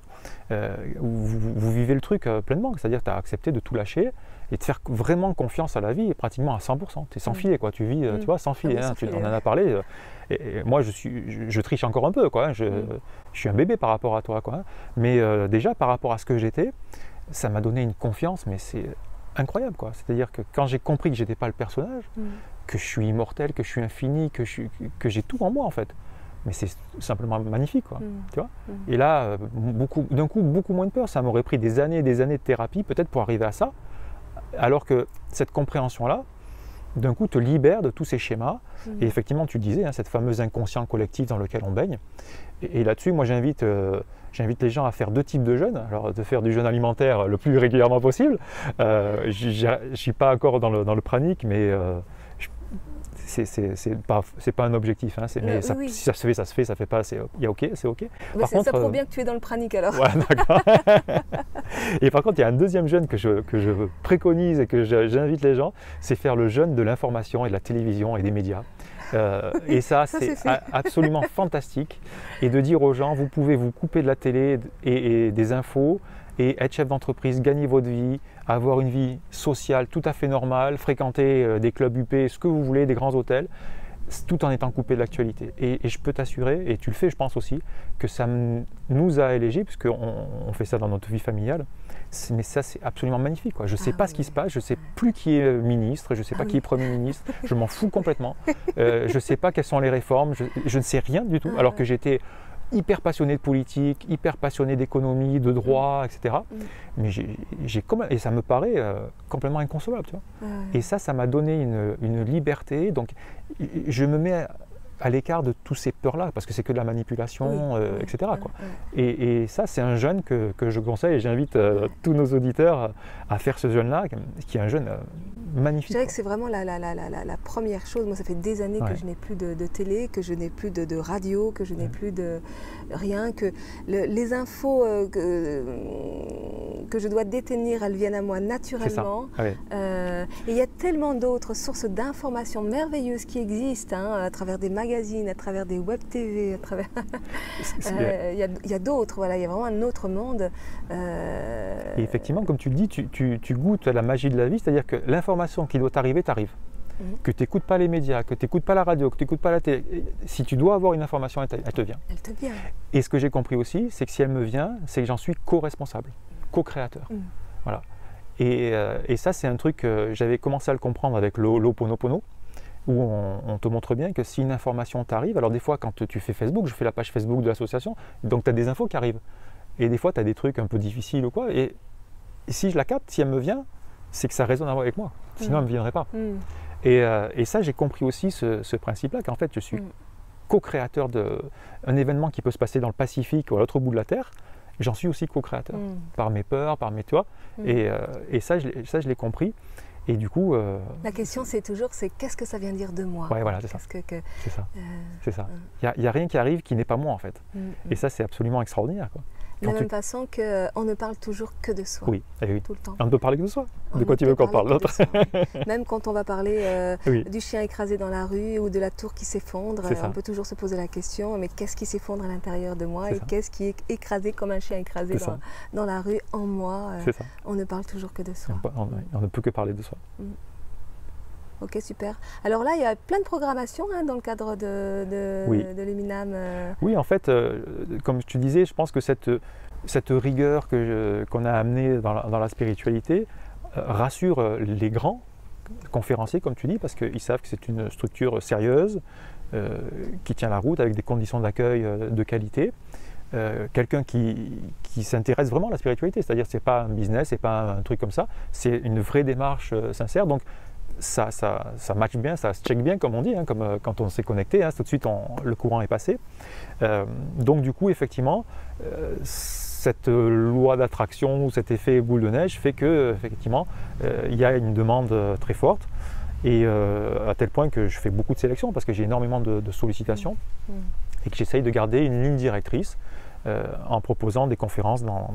[SPEAKER 2] vous vivez le truc pleinement, c'est-à-dire que tu as accepté de tout lâcher et de faire vraiment confiance à la vie, pratiquement à 100%. Tu es sans filet, quoi. Tu vis, tu vois, sans filet. On en a parlé. Et moi je triche encore un peu, quoi. Je suis un bébé par rapport à toi, quoi. Mais déjà par rapport à ce que j'étais, ça m'a donné une confiance, mais c'est incroyable, quoi. C'est-à-dire que quand j'ai compris que j'étais pas le personnage, que je suis immortel, que je suis infini, que j'ai tout en moi en fait. Mais c'est simplement magnifique, quoi. Tu vois. Et là, d'un coup, beaucoup moins de peur. Ça m'aurait pris des années et des années de thérapie peut-être pour arriver à ça. Alors que cette compréhension-là, d'un coup, te libère de tous ces schémas. Et effectivement, tu le disais, cette fameuse inconscient collectif dans lequel on baigne. Et là-dessus, moi, j'invite les gens à faire 2 types de jeûnes. Alors, de faire du jeûne alimentaire le plus régulièrement possible. Je ne suis pas encore dans le pranique, mais c'est pas un objectif. Mais si ça se fait, ça se fait. Ça ne fait pas, c'est OK.
[SPEAKER 1] Ça prouve bien que tu es dans le pranique alors.
[SPEAKER 2] Ouais, d'accord. Et par contre, il y a un deuxième jeûne que je préconise et que j'invite les gens, c'est faire le jeûne de l'information et de la télévision et des médias. Et ça c'est absolument fantastique. Et de dire aux gens, vous pouvez vous couper de la télé et des infos et être chef d'entreprise, gagner votre vie, avoir une vie sociale tout à fait normale, fréquenter des clubs UP, ce que vous voulez, des grands hôtels, tout en étant coupé de l'actualité. Et je peux t'assurer, et tu le fais je pense aussi, que ça nous a allégés, puisqu'on fait ça dans notre vie familiale, mais ça c'est absolument magnifique, quoi. Je ne sais pas ce qui se passe, je ne sais plus qui est ministre, je ne sais pas qui est Premier ministre, je m'en fous complètement, je ne sais pas quelles sont les réformes, je ne sais rien du tout, alors que j'étais hyper passionné de politique, hyper passionné d'économie, de droit, etc. Mais et ça me paraît complètement inconcevable, tu vois. Et ça m'a donné une liberté. Donc, je me mets à l'écart de tous ces peurs-là, parce que c'est que de la manipulation, etc. Quoi. Et ça, c'est un jeûne que je conseille, et j'invite tous nos auditeurs à faire ce jeûne-là, qui est un jeûne magnifique.
[SPEAKER 1] Je dirais que c'est vraiment la première chose. Moi, ça fait des années que je n'ai plus de télé, que je n'ai plus de radio, que je n'ai plus de rien, que les infos que je dois détenir, elles viennent à moi naturellement. Et il y a tellement d'autres sources d'informations merveilleuses qui existent, à travers des magazines, à travers des web TV, à travers... il y a d'autres, voilà, il y a vraiment un autre monde.
[SPEAKER 2] Et effectivement, comme tu le dis, tu goûtes à la magie de la vie, c'est-à-dire que l'information qui doit t'arriver, t'arrive. Que tu n'écoutes pas les médias, que tu n'écoutes pas la radio, que tu n'écoutes pas la télé. Si tu dois avoir une information, elle te vient.
[SPEAKER 1] Elle te vient.
[SPEAKER 2] Et ce que j'ai compris aussi, c'est que si elle me vient, c'est que j'en suis co-responsable, co-créateur. Voilà. Et ça, c'est un truc, j'avais commencé à le comprendre avec l'Ho'oponopono, où on te montre bien que si une information t'arrive, alors des fois quand tu fais Facebook, je fais la page Facebook de l'association, donc tu as des infos qui arrivent. Et des fois tu as des trucs un peu difficiles ou quoi, et si je la capte, si elle me vient, c'est que ça résonne avec moi, sinon elle ne me viendrait pas. Et ça, j'ai compris aussi ce principe-là, qu'en fait je suis co-créateur d'un événement qui peut se passer dans le Pacifique ou à l'autre bout de la Terre. J'en suis aussi co-créateur, par mes peurs, par mes toits, et ça je l'ai compris. Et du coup...
[SPEAKER 1] la question, c'est toujours, qu'est-ce que ça vient dire de moi?
[SPEAKER 2] Ouais, voilà, c'est ça. C'est ça. C'est ça. Il n'y a rien qui arrive qui n'est pas moi, en fait. Et ça, c'est absolument extraordinaire, quoi.
[SPEAKER 1] De la même façon qu'on ne parle toujours que de soi.
[SPEAKER 2] Oui, oui.
[SPEAKER 1] Tout le temps.
[SPEAKER 2] On ne peut parler que de soi. De quoi tu veux qu'on parle d'autre?
[SPEAKER 1] Même quand on va parler
[SPEAKER 2] oui.
[SPEAKER 1] du chien écrasé dans la rue ou de la tour qui s'effondre, on peut toujours se poser la question, mais qu'est-ce qui s'effondre à l'intérieur de moi et qu'est-ce qui est écrasé comme un chien écrasé dans la rue en moi? On ne parle toujours que de soi.
[SPEAKER 2] On ne peut que parler de soi.
[SPEAKER 1] Ok, super. Alors là, il y a plein de programmations dans le cadre de Luminam.
[SPEAKER 2] Oui, en fait, comme tu disais, je pense que cette rigueur qu'on a amenée dans la spiritualité rassure les grands conférenciers, comme tu dis, parce qu'ils savent que c'est une structure sérieuse, qui tient la route avec des conditions d'accueil de qualité. Quelqu'un qui s'intéresse vraiment à la spiritualité, c'est-à-dire que ce n'est pas un business, ce n'est pas un truc comme ça, c'est une vraie démarche sincère. Donc, ça match bien, ça se check bien comme on dit, comme quand on s'est connecté, tout de suite le courant est passé. Donc du coup effectivement, cette loi d'attraction ou cet effet boule de neige fait que effectivement il y a une demande très forte et à tel point que je fais beaucoup de sélections parce que j'ai énormément de sollicitations et que j'essaye de garder une ligne directrice. En proposant des conférences dans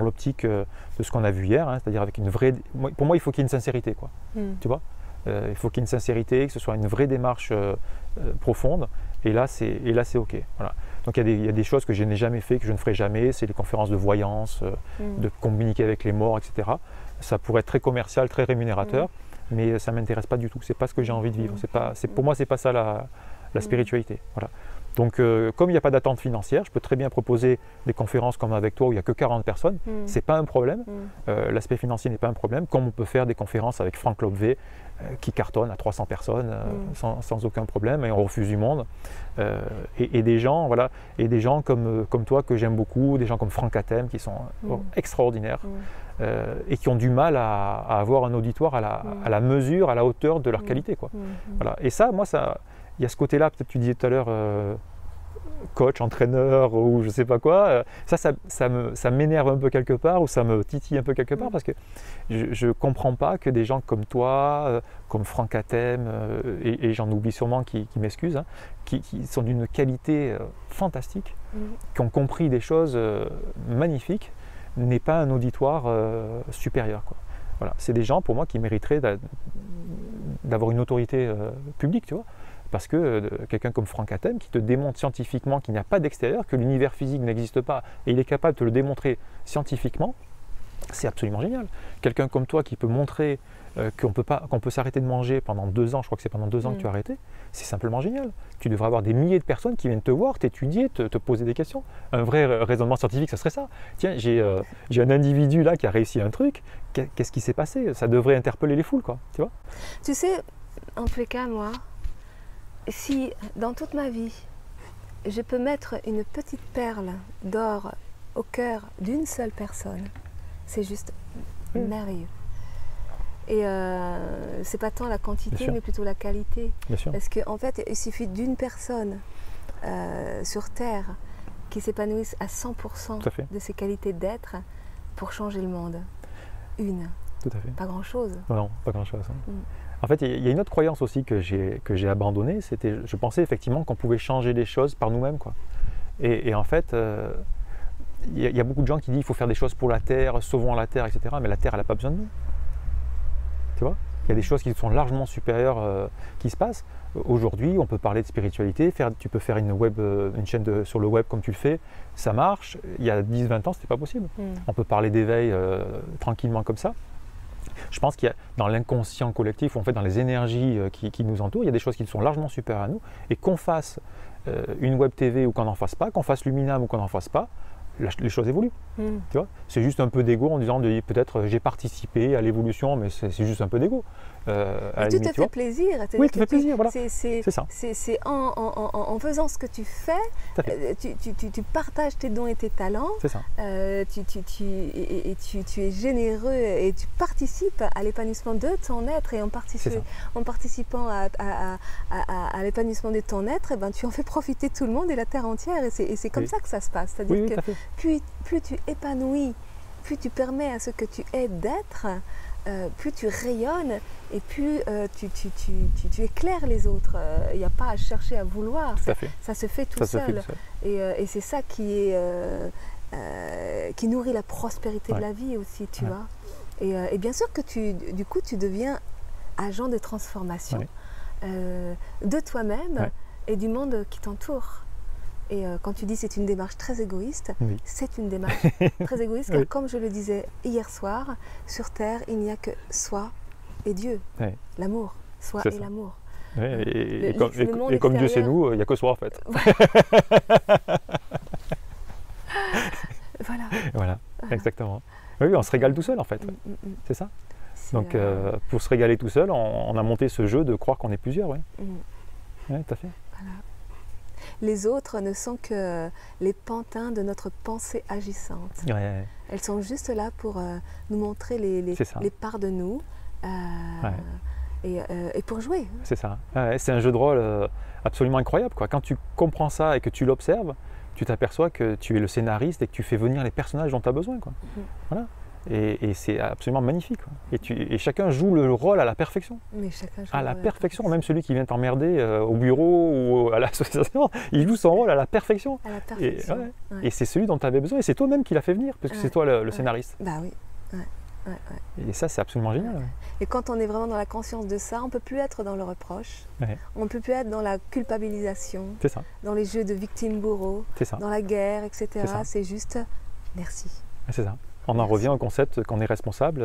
[SPEAKER 2] l'optique de ce qu'on a vu hier, c'est-à-dire avec une vraie... Pour moi, il faut qu'il y ait une sincérité, quoi. Tu vois, il faut qu'il y ait une sincérité, que ce soit une vraie démarche profonde, et là, c'est OK. Voilà. Donc, il y a des choses que je n'ai jamais fait, que je ne ferai jamais, c'est les conférences de voyance, de communiquer avec les morts, etc. Ça pourrait être très commercial, très rémunérateur, mais ça ne m'intéresse pas du tout. C'est pas ce que j'ai envie de vivre. Pour moi, c'est pas ça la spiritualité. Voilà. Donc, comme il n'y a pas d'attente financière, je peux très bien proposer des conférences comme avec toi où il n'y a que 40 personnes. Ce n'est pas un problème. L'aspect financier n'est pas un problème. Comme on peut faire des conférences avec Franck Lobvé qui cartonne à 300 personnes sans aucun problème et on refuse du monde. Et des gens, voilà, et des gens comme toi que j'aime beaucoup, des gens comme Franck Hatem qui sont extraordinaires et qui ont du mal à avoir un auditoire à la mesure, à la hauteur de leur qualité, quoi. Voilà. Et ça, moi, il y a ce côté-là, peut-être tu disais tout à l'heure, coach, entraîneur ou je sais pas quoi, ça m'énerve un peu quelque part ou ça me titille un peu quelque part parce que je ne comprends pas que des gens comme toi, comme Franck Hatem, et j'en oublie sûrement qui m'excusent, qui sont d'une qualité fantastique, qui ont compris des choses magnifiques, n'aient pas un auditoire supérieur, quoi. Voilà. C'est des gens pour moi qui mériteraient d'avoir une autorité publique, tu vois. Parce que quelqu'un comme Franck Hatem qui te démontre scientifiquement qu'il n'y a pas d'extérieur, que l'univers physique n'existe pas et il est capable de te le démontrer scientifiquement, c'est absolument génial. Quelqu'un comme toi qui peut montrer qu'on peut s'arrêter de manger pendant 2 ans, je crois que c'est pendant 2 ans que tu as arrêté, c'est simplement génial. Tu devrais avoir des milliers de personnes qui viennent te voir, t'étudier, te poser des questions. Un vrai raisonnement scientifique, ça serait ça. Tiens, j'ai un individu là qui a réussi un truc, qu'est-ce qui s'est passé? Ça devrait interpeller les foules, quoi, tu vois.
[SPEAKER 1] Tu sais, en tous les cas, moi, si dans toute ma vie, je peux mettre une petite perle d'or au cœur d'une seule personne, c'est juste merveilleux. Et c'est pas tant la quantité, mais plutôt la qualité. Parce qu'en fait, il suffit d'une personne sur Terre qui s'épanouisse à 100% de ses qualités d'être pour changer le monde. Une.
[SPEAKER 2] Tout à fait.
[SPEAKER 1] Pas grand-chose.
[SPEAKER 2] Non, pas grand-chose. En fait, il y a une autre croyance aussi que j'ai abandonnée, je pensais effectivement qu'on pouvait changer les choses par nous-mêmes, quoi. Et en fait, il y a beaucoup de gens qui disent qu'il faut faire des choses pour la Terre, sauvons la Terre, etc. Mais la Terre, elle n'a pas besoin de nous. Tu vois, il y a des choses qui sont largement supérieures qui se passent. Aujourd'hui, on peut parler de spiritualité, tu peux faire une chaîne sur le web comme tu le fais, ça marche. Il y a 10-20 ans, ce n'était pas possible. On peut parler d'éveil tranquillement comme ça. Je pense qu'il y a dans l'inconscient collectif, ou en fait dans les énergies qui nous entourent, il y a des choses qui sont largement supérieures à nous. Et qu'on fasse une web TV ou qu'on n'en fasse pas, qu'on fasse Luminam ou qu'on n'en fasse pas, les choses évoluent. Tu vois, c'est juste un peu d'ego en disant peut-être j'ai participé à l'évolution, mais c'est juste un peu d'ego.
[SPEAKER 1] Tu te fais plaisir.
[SPEAKER 2] Oui, tu te fais plaisir, voilà.
[SPEAKER 1] C'est ça. C'est en faisant ce que tu fais, tu partages tes dons et tes talents.
[SPEAKER 2] C'est ça.
[SPEAKER 1] Tu es généreux et tu participes à l'épanouissement de ton être. Et en participant à l'épanouissement de ton être, tu en fais profiter tout le monde et la terre entière. Et c'est comme ça que ça se passe. C'est-à-dire que plus tu épanouis, plus tu permets à ce que tu es d'être, plus tu rayonnes et plus tu éclaires les autres. Il n'y a pas à chercher à vouloir, ça se fait tout seul. Et c'est ça qui nourrit la prospérité de la vie aussi, tu vois. Et bien sûr que du coup tu deviens agent de transformation de toi-même et du monde qui t'entoure. Et quand tu dis c'est une démarche très égoïste, c'est une démarche très égoïste, car comme je le disais hier soir, sur Terre, il n'y a que soi et Dieu, l'amour, soi et l'amour.
[SPEAKER 2] Et comme Dieu c'est nous, il n'y a que soi en fait. Voilà, exactement. Oui, on se régale tout seul en fait, c'est ça. Donc pour se régaler tout seul, on a monté ce jeu de croire qu'on est plusieurs, oui. Oui, tout à fait.
[SPEAKER 1] Voilà. Les autres ne sont que les pantins de notre pensée agissante. Elles sont juste là pour nous montrer les parts de nous et pour jouer.
[SPEAKER 2] C'est ça. C'est un jeu de rôle absolument incroyable, quoi. Quand tu comprends ça et que tu l'observes, tu t'aperçois que tu es le scénariste et que tu fais venir les personnages dont tu as besoin, quoi. Voilà. Et c'est absolument magnifique, quoi. Et chacun joue le rôle à la perfection.
[SPEAKER 1] Mais chacun joue
[SPEAKER 2] à la perfection, même celui qui vient t'emmerder au bureau ou à l'association, il joue son rôle à la perfection.
[SPEAKER 1] À la perfection.
[SPEAKER 2] Et c'est celui dont tu avais besoin, et c'est toi-même qui l'as fait venir, parce que c'est toi le scénariste.
[SPEAKER 1] Bah oui.
[SPEAKER 2] Et ça, c'est absolument génial.
[SPEAKER 1] Et quand on est vraiment dans la conscience de ça, on ne peut plus être dans le reproche, on ne peut plus être dans la culpabilisation, dans les jeux de victime-bourreau, dans la guerre, etc. C'est juste merci.
[SPEAKER 2] C'est ça. On en revient au concept qu'on est responsable,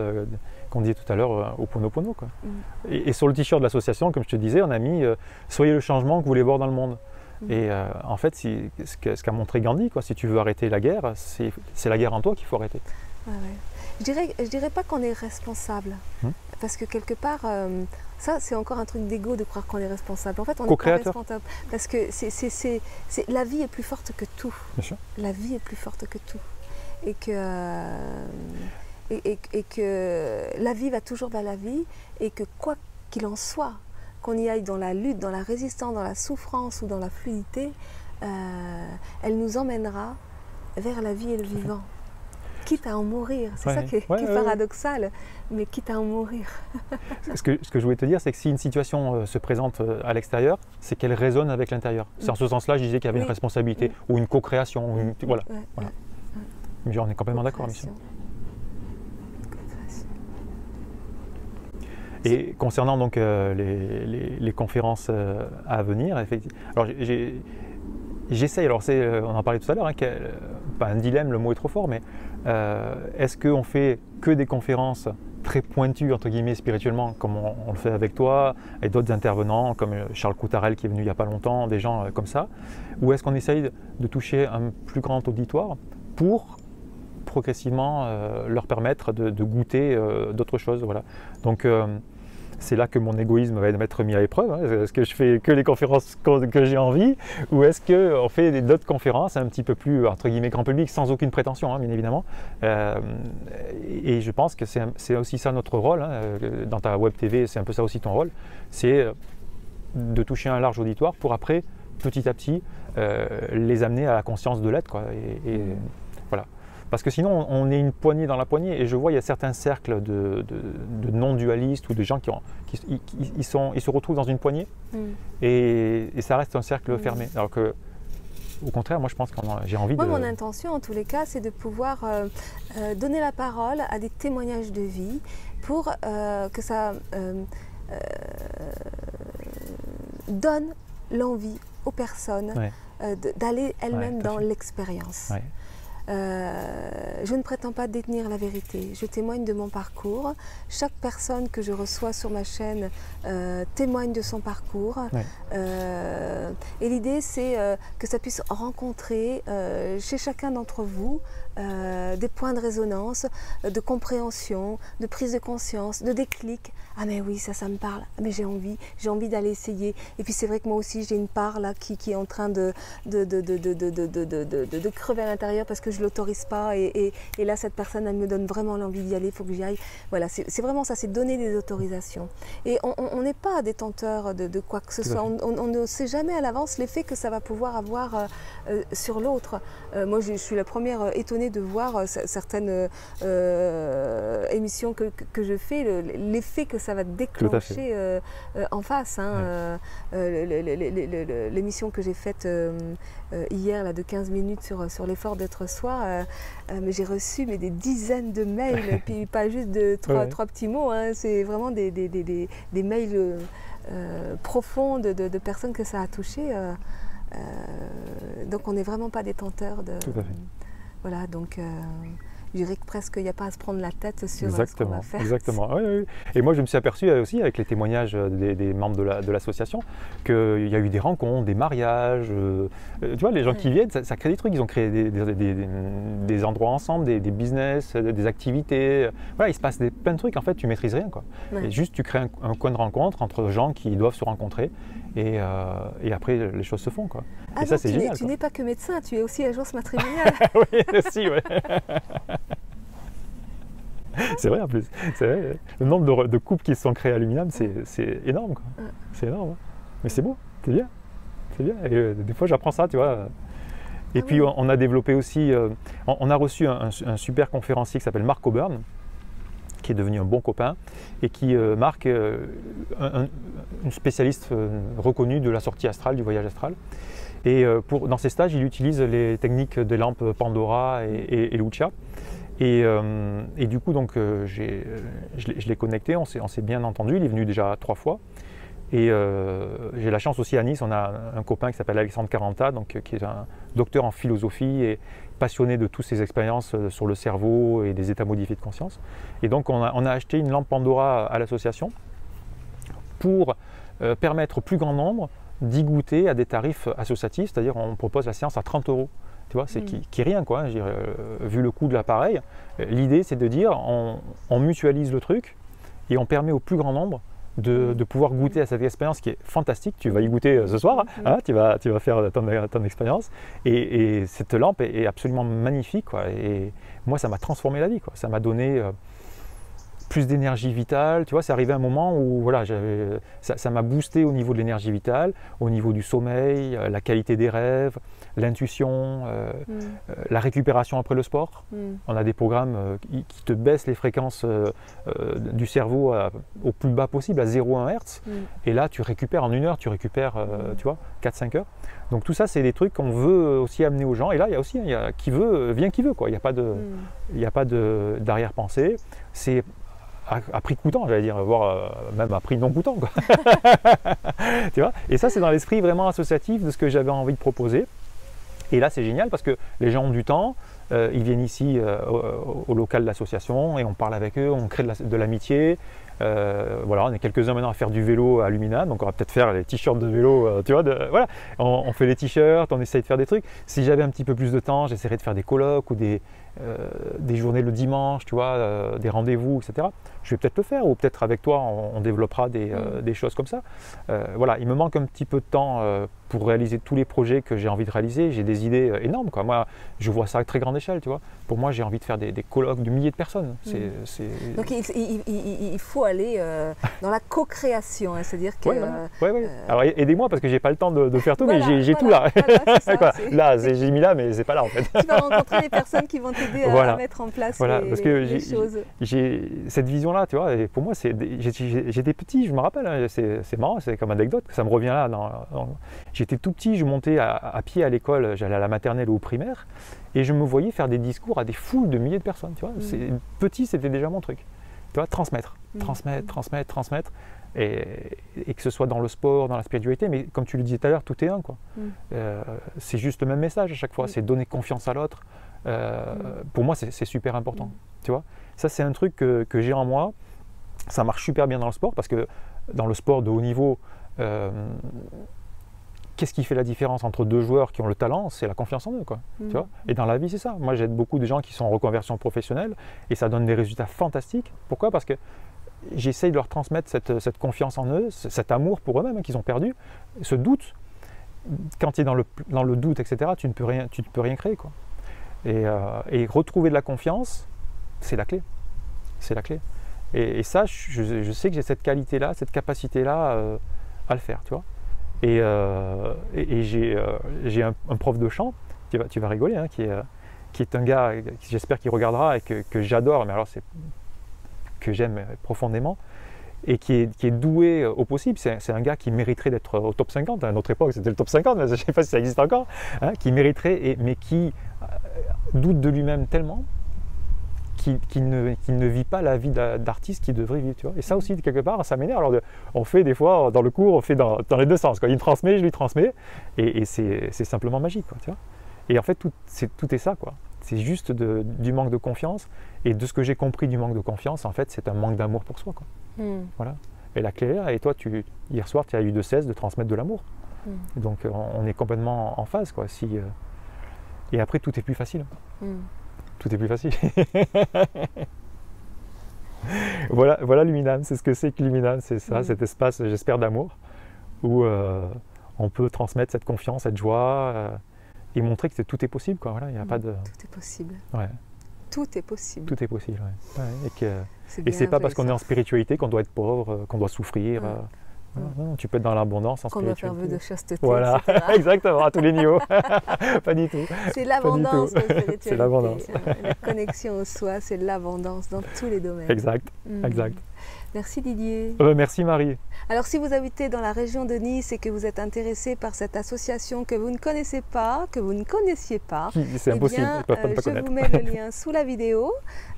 [SPEAKER 2] qu'on disait tout à l'heure au Ponopono, quoi. Et sur le t-shirt de l'association, comme je te disais, on a mis « Soyez le changement que vous voulez voir dans le monde ». Et en fait, ce qu'a montré Gandhi, quoi, si tu veux arrêter la guerre, c'est la guerre en toi qu'il faut arrêter.
[SPEAKER 1] Je dirais pas qu'on est responsable, parce que quelque part, ça c'est encore un truc d'ego de croire qu'on est responsable. En fait, on n'est pas responsable, parce que la vie est plus forte que tout.
[SPEAKER 2] Bien sûr.
[SPEAKER 1] La vie est plus forte que tout. Et que la vie va toujours vers la vie, et que quoi qu'il en soit, qu'on y aille dans la lutte, dans la résistance, dans la souffrance ou dans la fluidité, elle nous emmènera vers la vie et le vivant. Quitte à en mourir, c'est ça qui est paradoxal, mais quitte à en mourir.
[SPEAKER 2] Ce que je voulais te dire, c'est que si une situation se présente à l'extérieur, c'est qu'elle résonne avec l'intérieur. C'est en ce sens-là, je disais qu'il y avait une responsabilité, ou une co-création, voilà. Mais on est complètement d'accord, Michel. Et concernant donc les conférences à venir, effectivement, alors j'essaye, alors on en parlait tout à l'heure, pas un dilemme, le mot est trop fort, mais est-ce qu'on fait que des conférences très pointues, entre guillemets, spirituellement, comme on le fait avec toi, et d'autres intervenants, comme Charles Coutarel qui est venu il n'y a pas longtemps, des gens comme ça, ou est-ce qu'on essaye de toucher un plus grand auditoire pour progressivement leur permettre de goûter d'autres choses, voilà. Donc c'est là que mon égoïsme va être mis à l'épreuve. Est-ce que je fais que les conférences que j'ai envie, ou est-ce qu'on fait d'autres conférences un petit peu plus, entre guillemets, grand public, sans aucune prétention, bien évidemment. Et je pense que c'est aussi ça notre rôle, dans ta web TV, c'est un peu ça aussi ton rôle, c'est de toucher un large auditoire pour après, petit à petit, les amener à la conscience de l'être, quoi. Et voilà. Parce que sinon, on est une poignée dans la poignée, et je vois, il y a certains cercles de non-dualistes ou de gens ils se retrouvent dans une poignée, et ça reste un cercle fermé. Alors que, au contraire, moi je pense que j'ai envie de...
[SPEAKER 1] Mon intention, en tous les cas, c'est de pouvoir donner la parole à des témoignages de vie pour que ça donne l'envie aux personnes d'aller elles-mêmes dans l'expérience. Je ne prétends pas détenir la vérité, je témoigne de mon parcours. Chaque personne que je reçois sur ma chaîne témoigne de son parcours. Et l'idée, c'est que ça puisse rencontrer chez chacun d'entre vous des points de résonance, de compréhension, de prise de conscience, de déclic. Ah mais oui, ça me parle, mais j'ai envie d'aller essayer. Et puis c'est vrai que moi aussi j'ai une part là qui est en train de crever à l'intérieur, parce que je ne l'autorise pas et là cette personne elle me donne vraiment l'envie d'y aller, il faut que j'y aille. Voilà, c'est vraiment ça, c'est donner des autorisations. Et on n'est pas détenteur de quoi que ce soit, on ne sait jamais à l'avance l'effet que ça va pouvoir avoir sur l'autre. Moi je suis la première étonnée de voir certaines émissions que je fais, l'effet que ça va déclencher en face. Hein, l'émission que j'ai faite hier là, de 15 minutes sur l'effort d'être soi, mais j'ai reçu des dizaines de mails, puis pas juste de trois petits mots, hein, c'est vraiment des mails profonds de personnes que ça a touché. Donc on n'est vraiment pas détenteur de...
[SPEAKER 2] Tout à fait.
[SPEAKER 1] Voilà, donc je dirais que presque il n'y a pas à se prendre la tête sur ce qu'on va faire.
[SPEAKER 2] Exactement. Oui, oui. Et moi je me suis aperçu aussi avec les témoignages des membres de l'association qu'il y a eu des rencontres, des mariages. Tu vois, les gens qui viennent, ça crée des trucs. Ils ont créé des endroits ensemble, des business, des activités. Voilà, il se passe plein de trucs. En fait, tu maîtrises rien, quoi. Et juste tu crées un coin de rencontre entre gens qui doivent se rencontrer. Et après, les choses se font, quoi.
[SPEAKER 1] Ah
[SPEAKER 2] et ça, c'est génial.
[SPEAKER 1] Tu n'es pas que médecin, tu es aussi agence matrimoniale.
[SPEAKER 2] Oui, aussi, oui. C'est vrai en plus. C'est vrai. Le nombre de couples qui se sont créés à l'Uminam, c'est énorme, quoi. C'est énorme. Hein. Mais c'est beau, c'est bien. C'est bien. Et des fois, j'apprends ça, tu vois. Et puis, on a développé aussi... on a reçu un super conférencier qui s'appelle Marc Auburn, qui est devenu un bon copain, et qui Marc, une spécialiste reconnue de la sortie astrale, du voyage astral. Et dans ses stages, il utilise les techniques des lampes Pandora et Lucia. Et du coup, donc, je l'ai connecté, on s'est bien entendu, il est venu déjà 3 fois. Et j'ai la chance aussi à Nice, on a un copain qui s'appelle Alexandre Caranta, donc, qui est un docteur en philosophie et passionné de toutes ces expériences sur le cerveau et des états modifiés de conscience. Et donc on a acheté une lampe Pandora à l'association pour permettre au plus grand nombre d'y goûter à des tarifs associatifs, c'est-à-dire on propose la séance à 30 €. Tu vois, c'est qui est rien, quoi. Hein, vu le coût de l'appareil, l'idée c'est de dire on mutualise le truc et on permet au plus grand nombre de pouvoir goûter à cette expérience qui est fantastique. Tu vas y goûter ce soir, hein, tu vas faire ton expérience. Et cette lampe est absolument magnifique, quoi. Et moi, ça m'a transformé la vie, quoi. Ça m'a donné plus d'énergie vitale. Tu vois, c'est arrivé un moment où voilà, ça m'a boosté au niveau de l'énergie vitale, au niveau du sommeil, la qualité des rêves, l'intuition, la récupération après le sport. On a des programmes qui te baissent les fréquences du cerveau au plus bas possible, à 0,1 Hz. Et là, tu récupères en 1 heure, tu récupères tu vois, 4-5 heures. Donc tout ça, c'est des trucs qu'on veut aussi amener aux gens. Et là, il y a aussi qui veut, vient qui veut, quoi. Il n'y a pas d'arrière-pensée. C'est à prix coûtant, j'allais dire, voire même à prix non coûtant, quoi. Tu vois. Et ça, c'est dans l'esprit vraiment associatif de ce que j'avais envie de proposer. Et là, c'est génial parce que les gens ont du temps, ils viennent ici au local de l'association et on parle avec eux, on crée de l'amitié. Voilà, on est quelques-uns maintenant à faire du vélo à Luminam, donc on va peut-être faire les t-shirts de vélo, tu vois, voilà, on fait les t-shirts, on essaye de faire des trucs. Si j'avais un petit peu plus de temps, j'essaierais de faire des colloques ou des journées le dimanche, tu vois, des rendez-vous, etc. Je vais peut-être le faire, ou peut-être avec toi, on développera des choses comme ça. Voilà, il me manque un petit peu de temps pour réaliser tous les projets que j'ai envie de réaliser. J'ai des idées énormes, quoi. Moi, je vois ça à très grande échelle, tu vois. Pour moi, j'ai envie de faire des colloques de milliers de personnes.
[SPEAKER 1] Donc, il faut aller dans la co-création, hein, c'est-à-dire que...
[SPEAKER 2] Ouais. Alors, aidez-moi parce que j'ai pas le temps de faire tout, mais j'ai tout là. Là, j'ai mis là, mais c'est pas là en fait.
[SPEAKER 1] Tu vas rencontrer les personnes qui vont t'aider à mettre en place les choses.
[SPEAKER 2] J'ai cette vision-là, tu vois, et pour moi, j'étais petit, je me rappelle, hein, c'est marrant, c'est comme anecdote, ça me revient là. J'étais tout petit, je montais à pied à l'école, j'allais à la maternelle ou au primaire, et je me voyais faire des discours à des foules de milliers de personnes, tu vois. Petit, c'était déjà mon truc. Tu vois, transmettre, et que ce soit dans le sport, dans la spiritualité, mais comme tu le disais tout à l'heure, tout est un, quoi. C'est juste le même message à chaque fois, c'est donner confiance à l'autre. Pour moi, c'est super important, tu vois. Ça, c'est un truc que j'ai en moi. Ça marche super bien dans le sport, parce que dans le sport de haut niveau, qu'est-ce qui fait la différence entre deux joueurs qui ont le talent? C'est la confiance en eux, quoi. Tu vois. Et dans la vie, c'est ça. Moi, j'aide beaucoup de gens qui sont en reconversion professionnelle et ça donne des résultats fantastiques. Pourquoi? Parce que j'essaye de leur transmettre cette confiance en eux, cet amour pour eux-mêmes, hein, qu'ils ont perdu, ce doute. Quand tu es dans le doute, etc., tu ne peux rien créer, quoi. Et retrouver de la confiance, c'est la clé. C'est la clé. Et ça, je sais que j'ai cette qualité-là, cette capacité-là à le faire, tu vois. Et j'ai un prof de chant, tu vas rigoler, hein, qui est un gars, j'espère qu'il regardera et que j'adore, mais alors que j'aime profondément, et qui est doué au possible. C'est un gars qui mériterait d'être au top 50. À notre époque, c'était le top 50, mais je ne sais pas si ça existe encore, hein, qui mériterait, mais qui doute de lui-même tellement qu'il ne vit pas la vie d'artiste qu'il devrait vivre. Tu vois. Et ça aussi, quelque part, ça m'énerve. Alors, on fait des fois, dans le cours, on fait dans les deux sens. Quoi. Il me transmet, je lui transmets, et c'est simplement magique. Quoi, tu vois. Et en fait, tout est ça, quoi. C'est juste du manque de confiance. Et de ce que j'ai compris du manque de confiance, en fait, c'est un manque d'amour pour soi. Quoi. Voilà. Et la clé est là. Et toi, hier soir, tu as eu de cesse de transmettre de l'amour. Donc, on est complètement en phase. Quoi. Et après, tout est plus facile. Tout est plus facile. Voilà Luminam. C'est ce que c'est que Luminam. C'est ça, cet espace, j'espère, d'amour où on peut transmettre cette confiance, cette joie. Et montrer que tout est possible, quoi. Voilà, il y a pas de...
[SPEAKER 1] Tout est possible.
[SPEAKER 2] Ouais.
[SPEAKER 1] Tout est possible.
[SPEAKER 2] Tout est possible, ouais. Et c'est pas parce qu'on est en spiritualité qu'on doit être pauvre, qu'on doit souffrir. Voilà. Non, tu peux être dans l'abondance en spiritualité.
[SPEAKER 1] Qu'on doit faire vœu de chasteté,
[SPEAKER 2] voilà,
[SPEAKER 1] etc.
[SPEAKER 2] Exactement, à tous les niveaux. Pas du tout.
[SPEAKER 1] C'est l'abondance, la spiritualité.
[SPEAKER 2] C'est l'abondance.
[SPEAKER 1] La connexion au soi, c'est l'abondance dans tous les domaines.
[SPEAKER 2] Exact, exact.
[SPEAKER 1] Merci Didier.
[SPEAKER 2] Merci Marie.
[SPEAKER 1] Alors si vous habitez dans la région de Nice et que vous êtes intéressé par cette association que vous ne connaissez pas, que vous ne connaissiez pas,
[SPEAKER 2] c'est impossible, ils peuvent pas
[SPEAKER 1] je
[SPEAKER 2] connaître.
[SPEAKER 1] vous mets le lien sous la vidéo,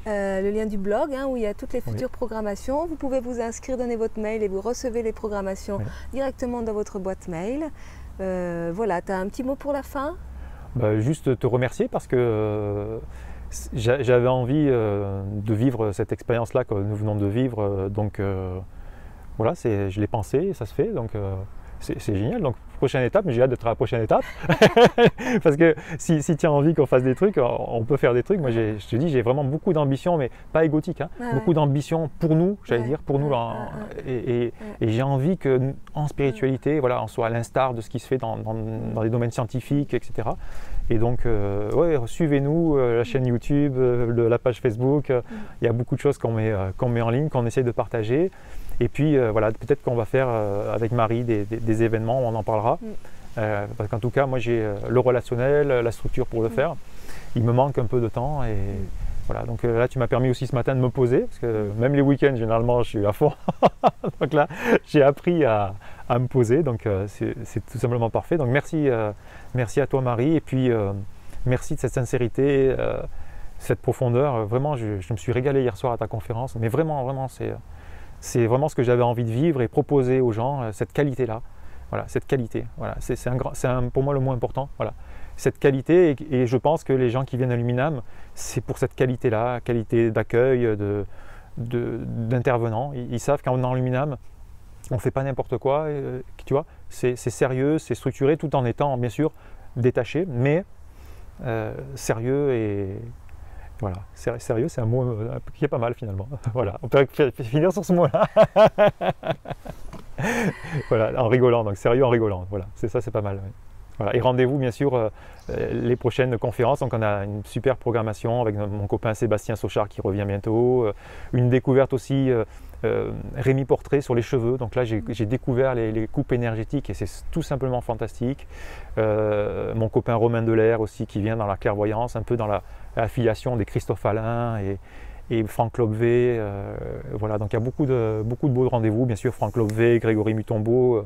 [SPEAKER 1] le lien du blog où il y a toutes les futures programmations. Vous pouvez vous inscrire, donner votre mail et vous recevez les programmations directement dans votre boîte mail. Voilà, tu as un petit mot pour la fin?
[SPEAKER 2] Juste te remercier parce que j'avais envie de vivre cette expérience-là que nous venons de vivre. Donc voilà, je l'ai pensé, ça se fait. Donc c'est génial. Donc prochaine étape, mais j'ai hâte d'être à la prochaine étape. Parce que si tu as envie qu'on fasse des trucs, on peut faire des trucs. Moi, je te dis, j'ai vraiment beaucoup d'ambition, mais pas égotique. Hein. Beaucoup d'ambition pour nous, j'allais dire, pour nous. Et j'ai envie qu'en spiritualité, voilà, on soit à l'instar de ce qui se fait dans les domaines scientifiques, etc. Et donc, suivez-nous, la chaîne YouTube, la page Facebook. Il y a beaucoup de choses qu'on met en ligne, qu'on essaie de partager. Et puis, voilà, peut-être qu'on va faire avec Marie des événements où on en parlera. Parce qu'en tout cas, moi, j'ai le relationnel, la structure pour le faire. Il me manque un peu de temps. Et voilà, donc là, tu m'as permis aussi ce matin de me poser. Parce que même les week-ends, généralement, je suis à fond. Donc là, j'ai appris à me poser. Donc, c'est tout simplement parfait. Donc, merci à toi, Marie. Et puis, merci de cette sincérité, cette profondeur. Vraiment, je me suis régalé hier soir à ta conférence. Mais vraiment, c'est vraiment ce que j'avais envie de vivre et proposer aux gens, cette qualité-là. Voilà, cette qualité. Voilà, c'est pour moi le mot important. Voilà, cette qualité, et je pense que les gens qui viennent à Luminam, c'est pour cette qualité-là, qualité d'accueil, d'intervenants. Ils savent qu'en venant à Luminam, on ne fait pas n'importe quoi. Tu vois, c'est sérieux, c'est structuré, tout en étant bien sûr détaché, mais sérieux et... Voilà, sérieux, c'est un mot qui est pas mal finalement. Voilà, on peut finir sur ce mot-là. Voilà, en rigolant, donc sérieux en rigolant. Voilà, c'est ça, c'est pas mal. Ouais. Voilà. Et rendez-vous bien sûr les prochaines conférences. Donc on a une super programmation avec mon copain Sébastien Sauchard qui revient bientôt. Une découverte aussi, Rémi Portrait sur les cheveux. Donc là j'ai découvert les coupes énergétiques et c'est tout simplement fantastique. Mon copain Romain Delair aussi qui vient dans la clairvoyance, un peu dans l'affiliation des Christophe Alain et Franck Lobvé. Voilà, donc il y a beaucoup de beaux rendez-vous. Bien sûr Franck Lobvé, Grégory Mutombo,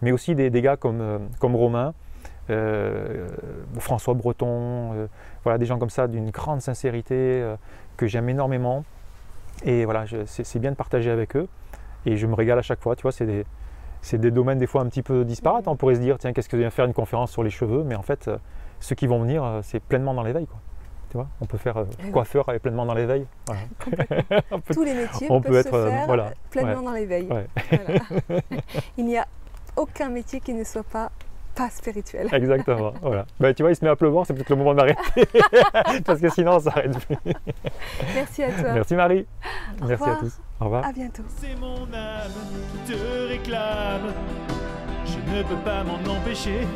[SPEAKER 2] mais aussi des gars comme Romain. François Breton, voilà, des gens comme ça d'une grande sincérité que j'aime énormément et voilà, c'est bien de partager avec eux et je me régale à chaque fois, tu vois, c'est des domaines des fois un petit peu disparates, on pourrait se dire tiens qu'est-ce que vient faire une conférence sur les cheveux, mais en fait ceux qui vont venir c'est pleinement dans l'éveil, quoi. Tu vois, on peut faire coiffeur et pleinement dans l'éveil. Voilà.
[SPEAKER 1] Tous les métiers peuvent se faire pleinement dans l'éveil.
[SPEAKER 2] Ouais.
[SPEAKER 1] Voilà. Il n'y a aucun métier qui ne soit pas spirituel.
[SPEAKER 2] Exactement, voilà. Tu vois, il se met à pleuvoir, c'est peut-être le moment de m'arrêter. Parce que sinon, ça s'arrête plus.
[SPEAKER 1] Merci à toi.
[SPEAKER 2] Merci Marie.
[SPEAKER 1] Au
[SPEAKER 2] Merci
[SPEAKER 1] revoir.
[SPEAKER 2] à tous. Au revoir.
[SPEAKER 1] À bientôt.
[SPEAKER 3] C'est mon âme qui te réclame. Je ne peux pas m'en empêcher.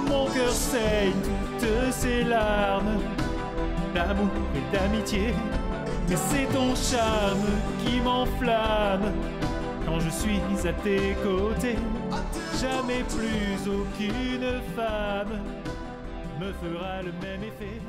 [SPEAKER 3] Mon cœur saigne toutes ces larmes. d'amour et d'amitié. Mais c'est ton charme qui m'enflamme quand je suis à tes côtés. Jamais plus aucune femme me fera le même effet.